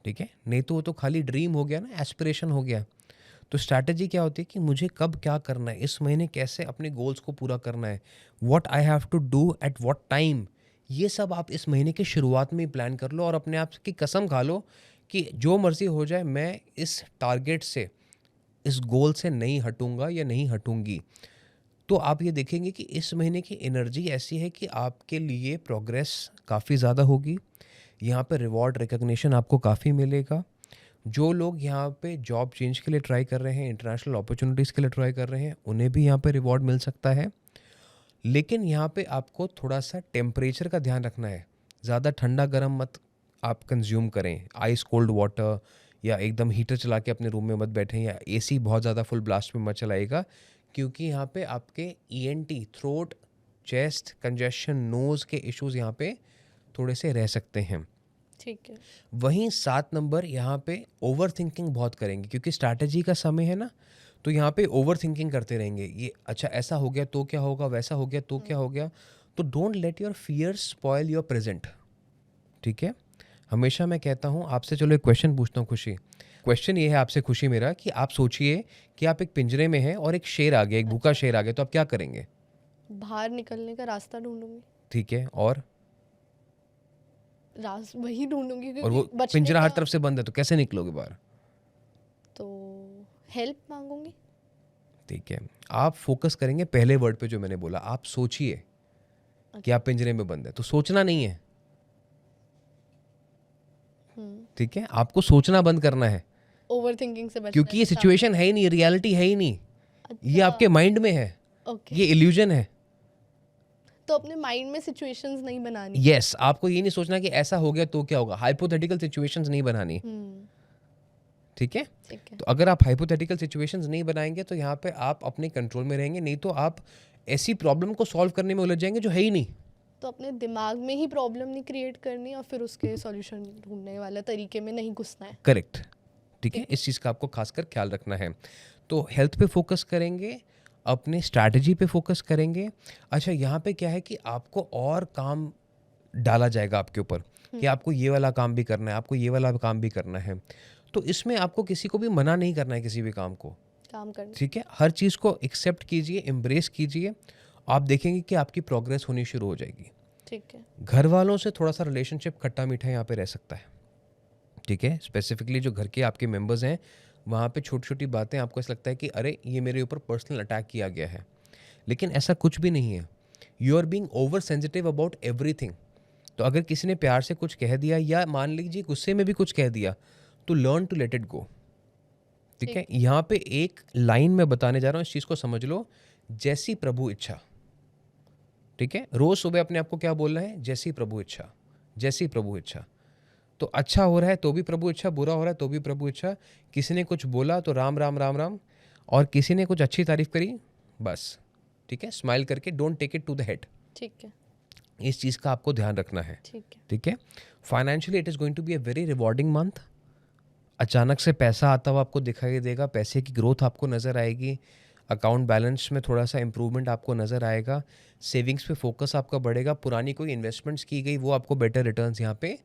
ठीक है, नहीं तो वो तो खाली ड्रीम हो गया ना, एस्पिरेशन हो गया। तो स्ट्रैटेजी क्या होती है कि मुझे कब क्या करना है, इस महीने कैसे अपने गोल्स को पूरा करना है, what I have to do at what time. ये सब आप इस महीने की शुरुआत में ही प्लान कर लो और अपने आप की कसम खा लो कि जो मर्जी हो जाए मैं इस टारगेट से, इस गोल से नहीं हटूंगा या नहीं हटूंगी। तो आप ये देखेंगे कि इस महीने की एनर्जी ऐसी है कि आपके लिए प्रोग्रेस काफ़ी ज़्यादा होगी। यहाँ पे रिवॉर्ड रिकग्निशन आपको काफ़ी मिलेगा। जो लोग यहाँ पे जॉब चेंज के लिए ट्राई कर रहे हैं, इंटरनेशनल अपॉर्चुनिटीज़ के लिए ट्राई कर रहे हैं, उन्हें भी यहाँ पे रिवॉर्ड मिल सकता है। लेकिन यहाँ पे आपको थोड़ा सा टेम्परेचर का ध्यान रखना है। ज़्यादा ठंडा गर्म मत आप कंज्यूम करें, आइस कोल्ड वाटर, या एकदम हीटर चला के अपने रूम में मत बैठें, या एसी बहुत ज़्यादा फुल ब्लास्ट में मत चलाइएगा, क्योंकि यहाँ पे आपके ENT, throat, chest congestion, nose के इश्यूज़ यहाँ पे थोड़े से रह सकते हैं। ठीक है। वहीं 7 नंबर यहाँ पे ओवर थिंकिंग बहुत करेंगे, क्योंकि स्ट्रैटेजी का समय है ना, तो यहाँ पे ओवर थिंकिंग करते रहेंगे। ये अच्छा ऐसा हो गया तो क्या होगा, वैसा हो गया तो क्या हो गया। तो don't let your fear spoil your present. ठीक है, हमेशा मैं कहता हूँ आपसे, चलो एक क्वेश्चन पूछता हूँ खुशी। क्वेश्चन ये है आपसे खुशी मेरा कि आप सोचिए कि आप एक पिंजरे में हैं और एक शेर आ गया, एक भूखा शेर आ गया, तो आप क्या करेंगे? बाहर निकलने का रास्ता ढूंढूंगी। ठीक है, और वही ढूंढूंगी और क्योंकि वो बचने पिंजरा हर का, तरफ से बंद है, तो कैसे निकलोगे बाहर? तो हेल्प मांगूंगी। ठीक है, आप फोकस करेंगे पहले वर्ड पे जो मैंने बोला। आप सोचिए कि आप पिंजरे में बंद है, तो सोचना नहीं है। ठीक है, आपको सोचना बंद करना है, ओवर थिंकिंग से बचना क्योंकि ये है, सिचुएशन है ही नहीं, रियलिटी है ही नहीं, ये अच्छा। आपके माइंड में है, ओके। ये इल्यूजन है। तो अपने माइंड में सिचुएशंस नहीं बनानी। यस, आपको ये नहीं सोचना कि ऐसा हो गया तो क्या होगा, हाइपोथेटिकल सिचुएशंस नहीं बनानी। ठीक है, ठीक है। तो अगर आप हाइपोथेटिकल सिचुएशंस नहीं बनाएंगे तो यहाँ पे आप अपने कंट्रोल में रहेंगे, नहीं तो आप ऐसी प्रॉब्लम को सॉल्व करने में उलझ जाएंगे जो है ही नहीं। तो अपने दिमाग में ही प्रॉब्लम नहीं क्रिएट करनी और फिर उसके सॉल्यूशन ढूंढने वाला तरीके में नहीं घुसना है। करेक्ट। ठीक है, इस चीज़ का आपको खासकर ख्याल रखना है। तो हेल्थ पे फोकस करेंगे, अपने स्ट्रैटेजी पे फोकस करेंगे। अच्छा, यहाँ पे क्या है कि आपको और काम डाला जाएगा आपके ऊपर कि आपको ये वाला काम भी करना है, आपको ये वाला काम भी करना है। तो इसमें आपको किसी को भी मना नहीं करना है किसी भी काम को। काम करना। ठीक है, हर चीज़ को एक्सेप्ट कीजिए, एम्ब्रेस कीजिए, आप देखेंगे कि आपकी प्रोग्रेस होनी शुरू हो जाएगी। ठीक है। घर वालों से थोड़ा सा रिलेशनशिप खट्टा मीठा यहाँ पे रह सकता है। ठीक है, स्पेसिफिकली जो घर के आपके मेंबर्स हैं, वहाँ पे छोटी छोटी बातें आपको ऐसा लगता है कि अरे ये मेरे ऊपर पर्सनल अटैक किया गया है, लेकिन ऐसा कुछ भी नहीं है। You are being over sensitive about everything. तो अगर किसी ने प्यार से कुछ कह दिया या मान लीजिए गुस्से में भी कुछ कह दिया, तो learn to let it go. ठीक है, यहाँ पे एक लाइन में बताने जा रहा हूँ, इस चीज़ को समझ लो, जैसी प्रभु इच्छा। ठीक है, रोज सुबह अपने आप को क्या बोलना है, जैसी प्रभु इच्छा, जैसी प्रभु इच्छा। तो अच्छा हो रहा है तो भी प्रभु इच्छा, बुरा हो रहा है तो भी प्रभु इच्छा। किसी ने कुछ बोला तो राम राम राम राम, और किसी ने कुछ अच्छी तारीफ करी, बस ठीक है, स्माइल करके, don't take it to the head. ठीक है। इस चीज़ का आपको ध्यान रखना है। ठीक है। ठीक है, financially it is going to be a very rewarding month. अचानक से पैसा आता हुआ आपको दिखाई देगा, पैसे की ग्रोथ आपको नज़र आएगी, अकाउंट बैलेंस में थोड़ा सा इंप्रूवमेंट आपको नज़र आएगा, सेविंग्स पे फोकस आपका बढ़ेगा, पुरानी कोई इन्वेस्टमेंट्स की गई वो आपको बेटर रिटर्न्स यहाँ पे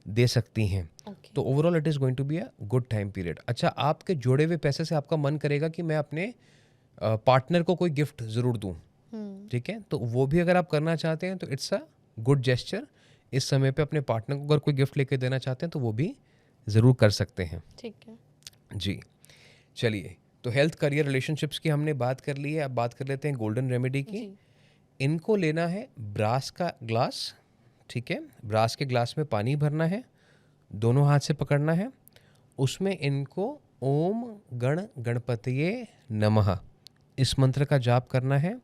दे सकती हैं। तो overall it is going to be a good time period. अच्छा, आपके जोड़े हुए पैसे से आपका मन करेगा कि मैं अपने पार्टनर को कोई गिफ्ट ज़रूर दूँ। ठीक है, तो वो भी अगर आप करना चाहते हैं तो इट्स अ गुड जेस्चर। इस समय पे अपने पार्टनर को अगर कोई गिफ्ट लेके देना चाहते हैं तो वो भी ज़रूर कर सकते हैं। ठीक है। जी, चलिए, तो हेल्थ, करियर, रिलेशनशिप्स की हमने बात कर ली है. अब बात कर लेते हैं गोल्डन रेमेडी की. जी. इनको लेना है ब्रास का ग्लास. ठीक है, ब्रास के ग्लास में पानी भरना है, दोनों हाथ से पकड़ना है. उसमें इनको ओम गण गणपतये नमः इस मंत्र का जाप करना है.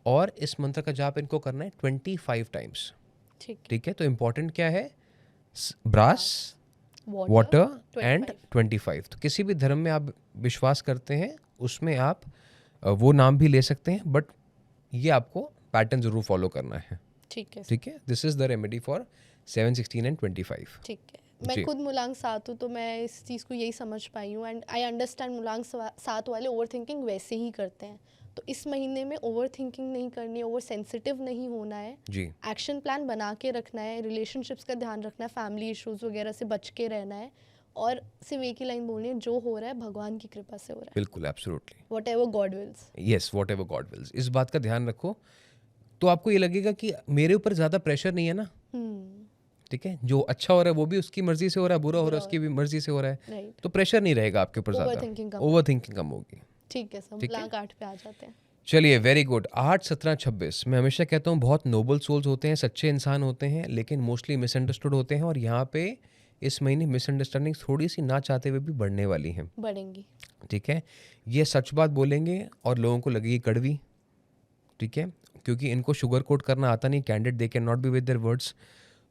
और इस मंत्र का जाप इनको करना है 25 टाइम्स. ठीक है. ठीक है, तो इम्पॉर्टेंट क्या है? Brass, water and 25. तो किसी भी धर्म में आप विश्वास करते हैं उसमें आप वो नाम भी ले सकते हैं, बट ये आपको पैटर्न ज़रूर फॉलो करना है. ठीक है. ठीक है, this is the remedy for 7, 16 and 25. ठीक है. मैं खुद मुलांग सात हूँ तो मैं इस चीज़ को यही समझ पाई हूँ एंड आई अंडरस्टैंड मुलांग सात वाले ओवर थिंकिंग वैसे ही करते हैं. तो इस महीने में ओवर थिंकिंग नहीं करनी, ओवर सेंसिटिव नहीं होना है जी. एक्शन प्लान बना के रखना है, रिलेशनशिप्स का ध्यान रखना है, फैमिली इश्यूज वगैरह से बच के रहना है और सिर्फ एक ही लाइन बोलनी है, जो हो रहा है भगवान की कृपा से हो रहा है. बिल्कुल, absolutely. Whatever God wills. Yes, whatever God wills. इस बात का ध्यान रखो तो आपको ये लगेगा कि मेरे ऊपर ज़्यादा प्रेशर नहीं है ना. ठीक है, जो अच्छा हो रहा है वो भी उसकी मर्जी से हो रहा है, बुरा हो रहा है उसकी भी मर्जी से हो रहा है. राइट. तो प्रेशर नहीं रहेगा आपके ऊपर ज़्यादा. ओवर थिंकिंग कम होगी. ठीक है सर. मुलांग 8 पे आ जाते हैं. चलिए, वेरी गुड. 8, 17, 26. मैं हमेशा कहता हूँ बहुत नोबल सोल्स होते हैं, सच्चे इंसान होते हैं, लेकिन मोस्टली मिसअंडरस्टूड होते हैं. और यहाँ पे इस महीने मिसअंडरस्टैंडिंग थोड़ी सी ना चाहते हुए भी बढ़ने वाली हैं. बढ़ेंगी. ठीक है, ये सच बात बोलेंगे और लोगों को लगेगी कड़वी. ठीक है, क्योंकि इनको शुगर कोट करना आता नहीं. Candid they can not be with their words.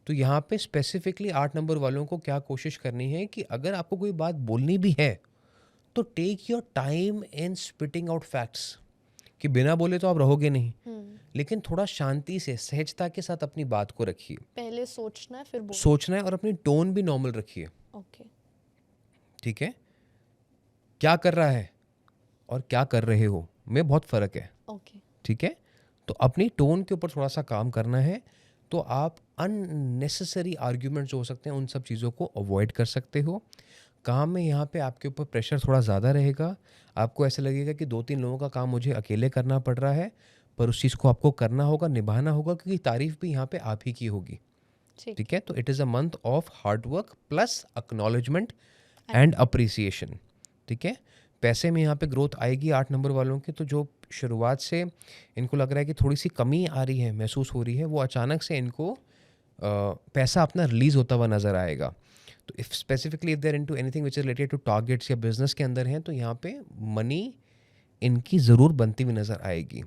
तो यहाँ पे स्पेसिफिकली 8 नंबर वालों को क्या कोशिश करनी है कि अगर आपको कोई बात बोलनी भी है तो take your time in spitting out facts. कि बिना बोले तो आप रहोगे नहीं, लेकिन थोड़ा शांति से, सहजता के साथ अपनी बात को रखिए. पहले सोचना है फिर सोचना है और अपनी टोन भी नॉर्मल रखिए. ओके. ठीक है, क्या कर रहा है और क्या कर रहे हो में बहुत फर्क है. ओके. ठीक है, तो अपनी टोन के ऊपर थोड़ा सा काम करना है तो आप अननेसेसरी आर्ग्यूमेंट जो हो सकते हैं उन सब चीज़ों को अवॉइड कर सकते हो. काम में यहाँ पे आपके ऊपर प्रेशर थोड़ा ज़्यादा रहेगा. आपको ऐसा लगेगा कि 2-3 लोगों का काम मुझे अकेले करना पड़ रहा है, पर उस चीज़ को आपको करना होगा, निभाना होगा, क्योंकि तारीफ भी यहाँ पे आप ही की होगी. ठीक है, तो it is a month of hard work plus acknowledgement and appreciation. ठीक है, पैसे में यहाँ पे ग्रोथ आएगी 8 नंबर वालों के. तो जो शुरुआत से इनको लग रहा है कि थोड़ी सी कमी आ रही है, महसूस हो रही है, वो अचानक से इनको पैसा अपना रिलीज़ होता हुआ नज़र आएगा. तो if specifically if they're into anything which is related to targets या बिजनेस के अंदर हैं तो यहाँ पे मनी इनकी ज़रूर बनती हुई नज़र आएगी.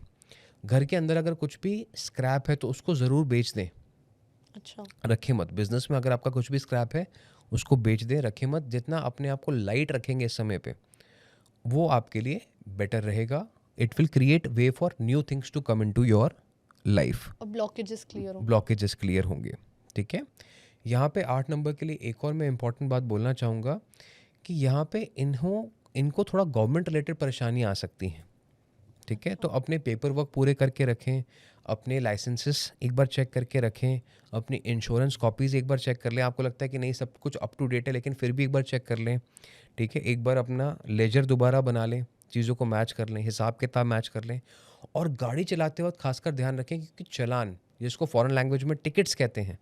घर के अंदर अगर कुछ भी स्क्रैप है तो उसको ज़रूर बेच दें. अच्छा. रखें मत. बिजनेस में अगर आपका कुछ भी स्क्रैप है उसको बेच दें, रखें मत. जितना अपने आप को लाइट रखेंगे इस समय पे वो आपके लिए बेटर रहेगा. It will create way for new things to come into your life. Blockages clear होंगे. ठीक है, यहाँ पे 8 नंबर के लिए एक और मैं इंपॉर्टेंट बात बोलना चाहूँगा कि यहाँ पे इनको थोड़ा गवर्नमेंट रिलेटेड परेशानियाँ आ सकती हैं. ठीक है, तो अपने पेपर वर्क पूरे करके रखें, अपने लाइसेंसेस एक बार चेक करके रखें, अपनी इंश्योरेंस कॉपीज़ एक बार चेक कर लें. आपको लगता है कि नहीं सब कुछ अप टू डेट है, लेकिन फिर भी एक बार चेक कर लें. ठीक है, एक बार अपना लेजर दोबारा बना लें, चीज़ों को मैच कर लें, हिसाब किताब मैच कर लें. और गाड़ी चलाते वक्त खासकर ध्यान रखें क्योंकि चालान, जिसको फॉरेन लैंग्वेज में टिकट्स कहते हैं,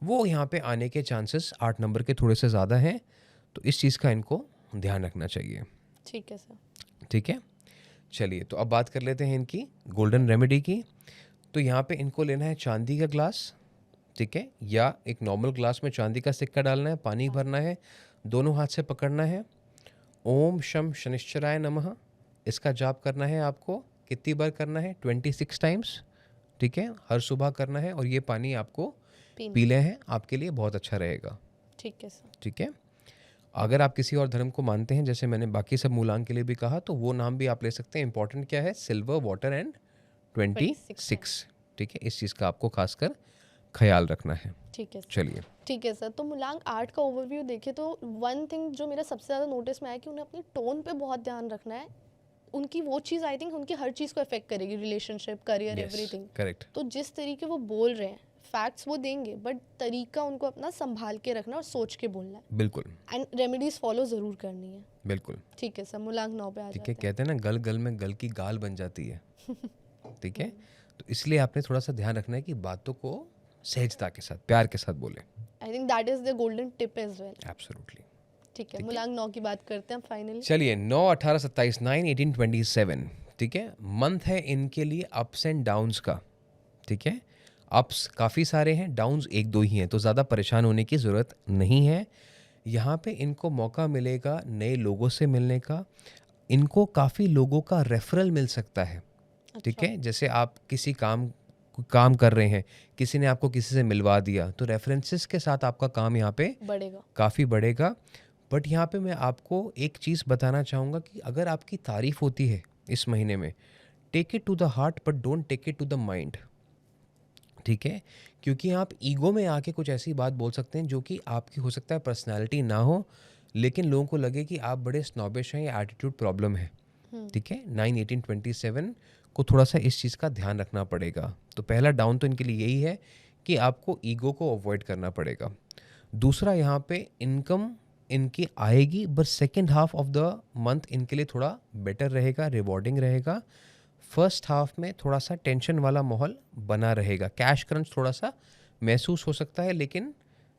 वो यहाँ पे आने के चांसेस 8 नंबर के थोड़े से ज़्यादा हैं. तो इस चीज़ का इनको ध्यान रखना चाहिए. ठीक है सर. ठीक है, चलिए तो अब बात कर लेते हैं इनकी गोल्डन रेमेडी की. तो यहाँ पे इनको लेना है चांदी का ग्लास. ठीक है, या एक नॉर्मल ग्लास में चांदी का सिक्का डालना है, पानी भरना है, दोनों हाथ से पकड़ना है. ओम शम शनिश्चराय नमः इसका जाप करना है. आपको कितनी बार करना है? 26 टाइम्स. ठीक है, हर सुबह करना है. और ये पानी आपको पी लें हैं, आपके लिए बहुत अच्छा रहेगा. ठीक है सर. ठीक है, अगर आप किसी और धर्म को मानते हैं, जैसे मैंने बाकी सब मूलांग के लिए भी कहा, तो वो नाम भी आप ले सकते हैं. इंपॉर्टेंट क्या है? Silver, water and 26. ठीक है, इस चीज़ का आपको खासकर ख्याल रखना है. ठीक है. चलिए. ठीक है सर. तो मुलांग 8 का ओवरव्यू देखें तो वन थिंग जो मेरा सबसे ज़्यादा नोटिस में आया कि उन्हें अपनी टोन पे बहुत ध्यान रखना है. उनकी वो चीज़ आई थिंक उनकी हर चीज़ को अफेक्ट करेगी, रिलेशनशिप, करियर, एवरीथिंग. करेक्ट. तो जिस तरीके वो बोल रहे हैं, फैक्ट्स वो देंगे, बट तरीका उनको अपना संभाल के रखना और सोच के बोलना है. बिल्कुल. एंड रेमेडीज फॉलो ज़रूर करनी है. बिल्कुल. ठीक है सर. मुलांग 9 पे आ जाते हैं. ठीक है, कहते हैं ना गल गल में गल की गाल बन जाती है. ठीक है, तो इसलिए आपने थोड़ा सा ध्यान रखना है कि बातों को सहजता के साथ, प्यार के साथ बोले. I think that is the golden tip as well. Absolutely. ठीक है, मूलांक 9 की बात करते हैं फाइनली। चलिए 9, 18, 27, 9, 18, 27, ठीक है। मंथ है इनके लिए अप्स एंड डाउन्स का, ठीक है। अप्स काफ़ी सारे हैं, डाउन्स एक दो ही हैं, तो ज़्यादा परेशान होने की ज़रूरत नहीं है। यहाँ पे इनको मौका मिलेगा नए लोगों से मिलने का, इनको काफ़ी लोगों का रेफरल मिल सकता है, ठीक है। जैसे आप किसी काम कर रहे हैं, किसी ने आपको किसी से मिलवा दिया, तो रेफरेंसेस के साथ आपका काम यहाँ पे बढ़ेगा, काफ़ी बढ़ेगा। बट यहाँ पे मैं आपको एक चीज़ बताना चाहूँगा कि अगर आपकी तारीफ होती है इस महीने में, take it to the heart but don't take it to the mind, ठीक है। क्योंकि आप ईगो में आके कुछ ऐसी बात बोल सकते हैं जो कि आपकी हो सकता है पर्सनालिटी ना हो, लेकिन लोगों को लगे कि आप बड़े स्नॉबिश हैं या एटीट्यूड प्रॉब्लम है, ठीक है। 9, 18, 27 को थोड़ा सा इस चीज़ का ध्यान रखना पड़ेगा। तो पहला डाउन तो इनके लिए यही है कि आपको ईगो को अवॉइड करना पड़ेगा। दूसरा, यहाँ पे इनकम इनकी आएगी, but second half of the month इनके लिए थोड़ा बेटर रहेगा, रिवॉर्डिंग रहेगा। फर्स्ट हाफ में थोड़ा सा टेंशन वाला माहौल बना रहेगा, कैश क्रंच थोड़ा सा महसूस हो सकता है, लेकिन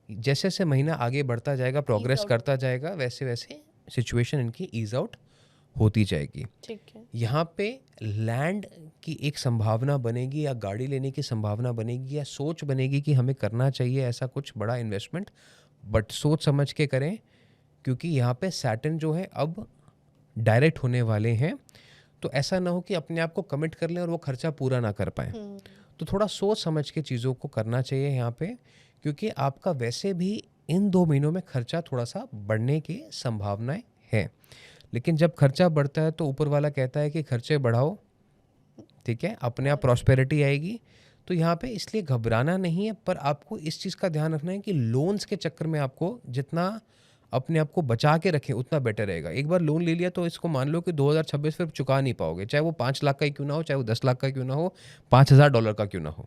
जैसे जैसे महीना आगे बढ़ता जाएगा, प्रोग्रेस करता जाएगा, वैसे वैसे सिचुएशन इनकी ईज आउट होती जाएगी, ठीक है। यहाँ पे लैंड की एक संभावना बनेगी या गाड़ी लेने की संभावना बनेगी या सोच बनेगी कि हमें करना चाहिए ऐसा कुछ बड़ा इन्वेस्टमेंट, बट सोच समझ के करें, क्योंकि यहाँ पे सैटर्न जो है अब डायरेक्ट होने वाले हैं। तो ऐसा ना हो कि अपने आप को कमिट कर लें और वो खर्चा पूरा ना कर पाएँ। तो थोड़ा सोच समझ के चीज़ों को करना चाहिए यहाँ पे, क्योंकि आपका वैसे भी इन 2 महीनों में खर्चा थोड़ा सा बढ़ने की संभावनाएं हैं। लेकिन जब खर्चा बढ़ता है तो ऊपर वाला कहता है कि खर्चे बढ़ाओ, ठीक है, अपने आप प्रॉस्पेरिटी आएगी। तो यहाँ पे इसलिए घबराना नहीं है, पर आपको इस चीज़ का ध्यान रखना है कि लोन्स के चक्कर में आपको जितना अपने आप को बचा के रखें उतना बेटर रहेगा। एक बार लोन ले लिया तो इसको मान लो कि 2026 फिर चुका नहीं पाओगे, चाहे वो 5 लाख का ही क्यों ना हो, चाहे वो 10 लाख का क्यों ना हो, $5,000 का क्यों ना हो।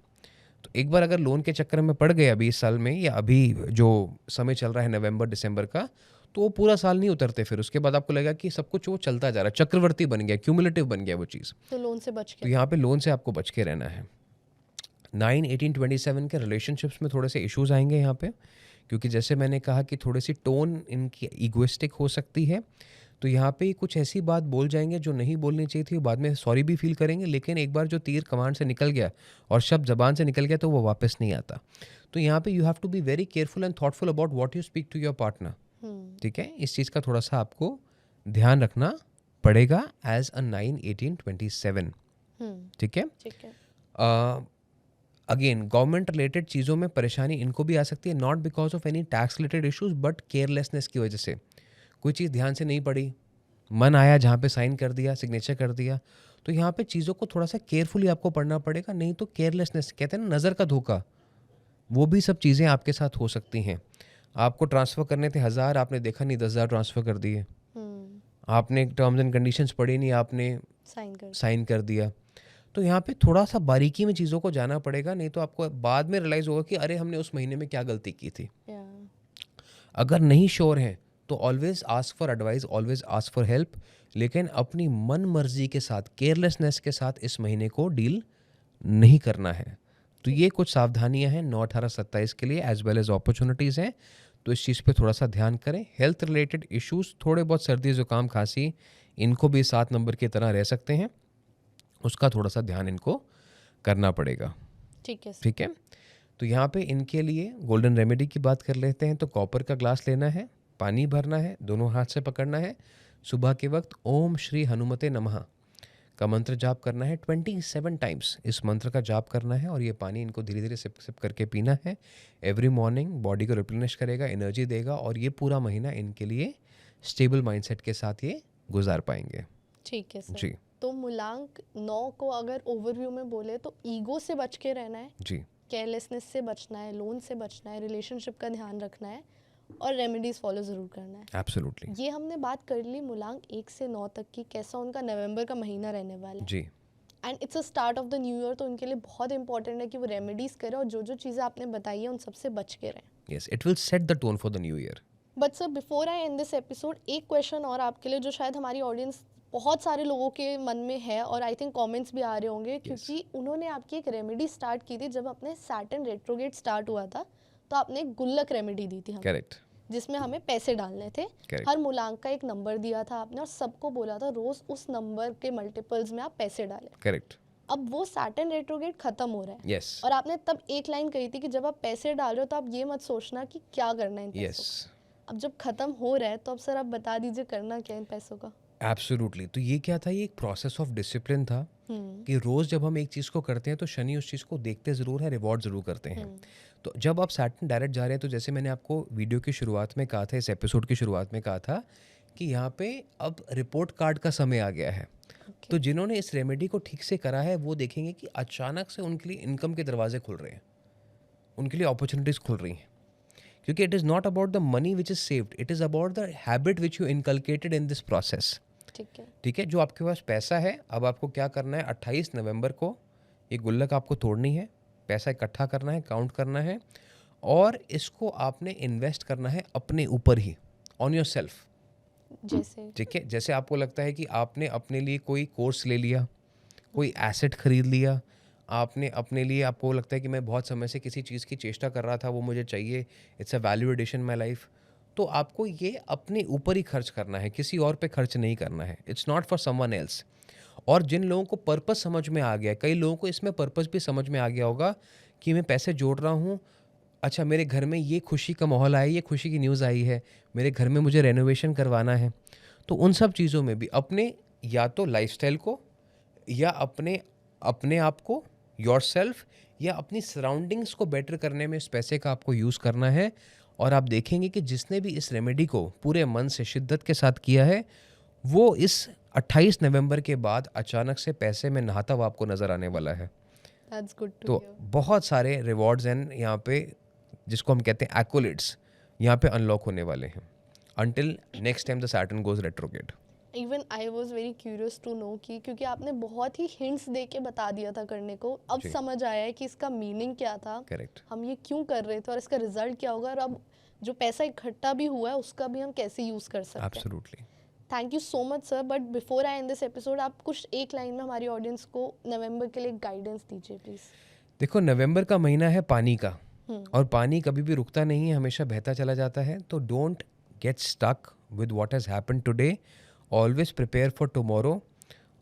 तो एक बार अगर लोन के चक्कर में पड़ गए अभी इस साल में, या अभी जो समय चल रहा है नवंबर दिसंबर का, तो वो पूरा साल नहीं उतरते। फिर उसके बाद आपको लगेगा कि सब कुछ वो चलता जा रहा है, चक्रवर्ती बन गया, क्यूमुलेटिव बन गया वो चीज़। तो लोन से बच के, तो यहाँ पे लोन से आपको बच के रहना है। 9, 18, 27 के रिलेशनशिप्स में थोड़े से इश्यूज आएंगे यहाँ पे, क्योंकि जैसे मैंने कहा कि थोड़ी सी टोन इनकी ईगोइस्टिक हो सकती है। तो यहाँ पे कुछ ऐसी बात बोल जाएंगे जो नहीं बोलनी चाहिए थी, बाद में सॉरी भी फील करेंगे, लेकिन एक बार जो तीर कमान से निकल गया और शब्द जबान से निकल गया तो वो वापस नहीं आता। तो यहाँ पे you have to be very careful and thoughtful about what you speak to your partner, ठीक है। इस चीज़ का थोड़ा सा आपको ध्यान रखना पड़ेगा एज अ 9, 18, 27, ठीक है। ठीक है। अगेन गवर्नमेंट रिलेटेड चीज़ों में परेशानी इनको भी आ सकती है, not because of any tax related issues, but carelessness की वजह से। कोई चीज़ ध्यान से नहीं पड़ी, मन आया जहाँ पे साइन कर दिया, सिग्नेचर कर दिया। तो यहाँ पे चीज़ों को थोड़ा सा केयरफुली आपको पढ़ना पड़ेगा, नहीं तो केयरलेसनेस, कहते हैं ना नज़र का धोखा, वो भी सब चीज़ें आपके साथ हो सकती हैं। आपको ट्रांसफ़र करने थे 1000, आपने देखा नहीं 10,000 ट्रांसफ़र कर दिए। आपने टर्म्स एंड कंडीशंस पढ़ी नहीं, आपने साइन कर दिया। तो यहाँ पे थोड़ा सा बारीकी में चीज़ों को जाना पड़ेगा, नहीं तो आपको बाद में रियलाइज़ होगा कि अरे हमने उस महीने में क्या गलती की थी। अगर नहीं श्योर हैं तो always ask for advice, always ask for help, लेकिन अपनी मन मर्जी के साथ, केयरलेसनेस के साथ इस महीने को डील नहीं करना है। तो ये कुछ सावधानियां हैं 9, 18, 27 के लिए, एज वेल एज अपॉर्चुनिटीज़ हैं। तो इस चीज़ पे थोड़ा सा ध्यान करें। हेल्थ रिलेटेड इश्यूज, थोड़े बहुत सर्दी जुकाम खांसी, इनको भी 7 नंबर की तरह रह सकते हैं, उसका थोड़ा सा ध्यान इनको करना पड़ेगा, ठीक है। तो यहाँ पे इनके लिए गोल्डन रेमेडी की बात कर लेते हैं। तो कॉपर का ग्लास लेना है, पानी भरना है, दोनों हाथ से पकड़ना है, सुबह के वक्त ओम श्री हनुमते नमः का मंत्र जाप करना है 27 टाइम्स। इस मंत्र का जाप करना है और ये पानी इनको धीरे धीरे सिप सिप करके पीना है एवरी मॉर्निंग। बॉडी को रिप्लेनिश करेगा, एनर्जी देगा, और ये पूरा महीना इनके लिए स्टेबल माइंडसेट के साथ ये गुजार पाएंगे। ठीक है सर जी। तो मूलांक 9 को अगर ओवरव्यू में बोले तो ईगो से बच के रहना है जी, केयरलेसनेस से बचना है, लोन से बचना है, रिलेशनशिप का ध्यान रखना है और रेमेडीज फॉलो ज़रूर करना है। एब्सोल्युटली। ये हमने बात कर ली मूलांक 1 से 9 तक की, कैसा उनका नवंबर का महीना रहने वाला है। जी। And it's a start of the new year, तो उनके लिए बहुत इंपॉर्टेंट है कि वो रेमेडीज़ करें और जो जो चीज़ें आपने बताई है उन सबसे बच के रहें। Yes, it will set the tone for the new year. But sir before I and this episode, एक क्वेश्चन और आपके लिए जो शायद हमारी ऑडियंस बहुत सारे लोगों के मन में है और आई थिंक कमेंट्स भी आ रहे होंगे, क्योंकि उन्होंने आपकी एक रेमेडी स्टार्ट की थी जब अपने सैटर्न रेट्रोगेट स्टार्ट हुआ था, तो आपने एक गुल्लक रेमेडी दी थी हमें। करेक्ट। जिसमें हमें पैसे डालने थे। Correct. हर मूलांक का एक नंबर दिया था आपने और सबको बोला था रोज उस नंबर के मल्टीपल्स में आप पैसे डालें। करेक्ट। अब वो सैटर्न रेट्रोग्रेड खत्म हो रहा है। यस। और आपने तब एक लाइन कही थी कि जब आप पैसे डाल रहे हो तो आप ये मत सोचना कि क्या करना है इन पैसों यस। का। अब जब खत्म हो रहा है तो अब सर आप बता दीजिए करना क्या है इन पैसों का। एब्सोल्युटली। तो ये क्या था, ये एक प्रोसेस ऑफ डिसिप्लिन था कि रोज जब हम एक चीज़ को करते हैं तो शनि उस चीज़ को देखते ज़रूर है, रिवॉर्ड ज़रूर करते हैं। तो जब आप सैटर्न डायरेक्ट जा रहे हैं तो जैसे मैंने आपको वीडियो की शुरुआत में कहा था, इस एपिसोड की शुरुआत में कहा था कि यहाँ पे अब रिपोर्ट कार्ड का समय आ गया है। तो जिन्होंने इस रेमेडी को ठीक से करा है वो देखेंगे कि अचानक से उनके लिए इनकम के दरवाजे खुल रहे हैं, उनके लिए अपॉर्चुनिटीज़ खुल रही हैं। क्योंकि it is not about the money which is saved, it is about the habit which you inculcated in this process. ठीक है, जो आपके पास पैसा है, अब आपको क्या करना है, 28 नवंबर को ये गुल्लक आपको तोड़नी है, पैसा इकट्ठा करना है, काउंट करना है और इसको आपने इन्वेस्ट करना है अपने ऊपर ही, ऑन योर सेल्फ। जैसे ठीक है, जैसे आपको लगता है कि आपने अपने लिए कोई कोर्स ले लिया, कोई एसेट खरीद लिया, आपने अपने लिए, आपको लगता है कि मैं बहुत समय से किसी चीज़ की चेष्टा कर रहा था, वो मुझे चाहिए, it's a value addition my life, तो आपको ये अपने ऊपर ही खर्च करना है, किसी और पे खर्च नहीं करना है। It's not for someone else. और जिन लोगों को पर्पस समझ में आ गया, कई लोगों को इसमें पर्पस भी समझ में आ गया होगा कि मैं पैसे जोड़ रहा हूँ, अच्छा मेरे घर में ये खुशी का माहौल आया, ये खुशी की न्यूज़ आई है, मेरे घर में मुझे रेनोवेशन करवाना है, तो उन सब चीज़ों में भी अपने या तो लाइफस्टाइल को या अपने आप को, योरसेल्फ, या अपनी सराउंडिंग्स को बेटर करने में इस पैसे का आपको यूज़ करना है। और आप देखेंगे कि जिसने भी इस रेमेडी को पूरे मन से शिद्दत के साथ किया है वो इस 28 नवंबर के बाद अचानक से पैसे में नहाता हुआ आपको नज़र आने वाला है। That's good to तो hear. बहुत सारे रिवॉर्ड्स एंड यहाँ पे जिसको हम कहते हैं एक्कोलेट्स यहाँ पे अनलॉक होने वाले हैं until next time the Saturn goes retrograde. Even I was very curious to know कि क्योंकि आपने बहुत ही हिंट्स दे के बता दिया था करने को, अब जी। समझ आया है कि इसका मीनिंग क्या था, करेक्ट। हम ये क्यों कर रहे थे और इसका रिजल्ट क्या होगा और अब जो पैसा इकट्ठा भी हुआ है उसका भी हम कैसे यूज़ कर सकते हैं। Absolutely. Thank you so much sir. But before I and this episode आप कुछ एक लाइन में हमारी ऑडियंस को नवंबर के लिए गाइडेंस दीजिए प्लीज़। देखो, नवंबर का महीना है पानी का, और पानी कभी भी रुकता नहीं है, हमेशा बहता चला जाता है। तो don't get stuck with what has happened today, always prepare for tomorrow.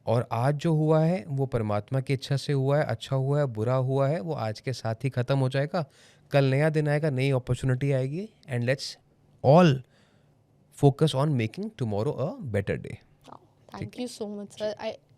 और आज जो हुआ है वो परमात्मा की इच्छा से हुआ है, अच्छा हुआ है, बुरा हुआ है, वो आज के साथ ही ख़त्म हो जाएगा। कल नया दिन आएगा, नई अपॉर्चुनिटी आएगी, and let's all focus on making tomorrow a better day. Thank you so much sir.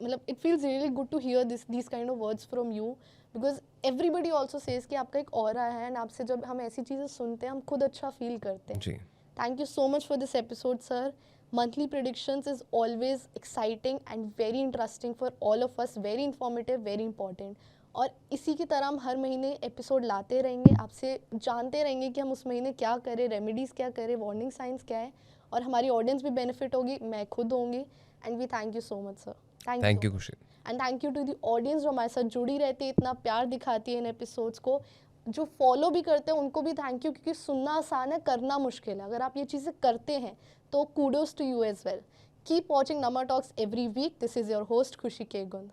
मतलब it feels really good to hear these kind of words from you because everybody also says कि आपका एक aura है and आपसे जब हम ऐसी चीज़ें सुनते हैं हम खुद अच्छा फील करते हैं। जी। Thank you so much for this episode sir. Monthly predictions is always exciting and very interesting for all of us, very informative, very important. और इसी की तरह हम हर महीने एपिसोड लाते रहेंगे, आपसे जानते रहेंगे कि हम उस महीने क्या करें, रेमेडीज़ क्या करें, वार्निंग साइंस क्या है, और हमारी ऑडियंस भी बेनिफिट होगी, मैं खुद होंगी। And we thank you so much sir. Thank you Khushi. And thank you to the audience जो हमारे साथ जुड़ी रहती है, इतना प्यार दिखाती है इन एपिसोड्स को, जो फॉलो भी करते हैं उनको भी थैंक यू, क्योंकि सुनना आसान है, करना मुश्किल है। अगर आप ये चीज़ें करते हैं तो kudos to you as well. Keep watching Nama talks every week. This is your host Khushi के गुंद।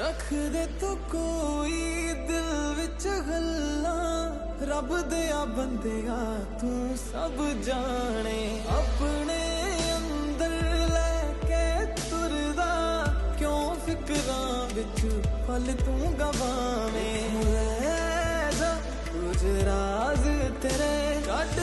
रख दे तू कोई दिल विच गल्लां, रब दिया बंदिया तू सब जाने, अपने अंदर लेके तुरदा, क्यों फिक्रां विच पल तू गवावे, कुछ राज तेरे कट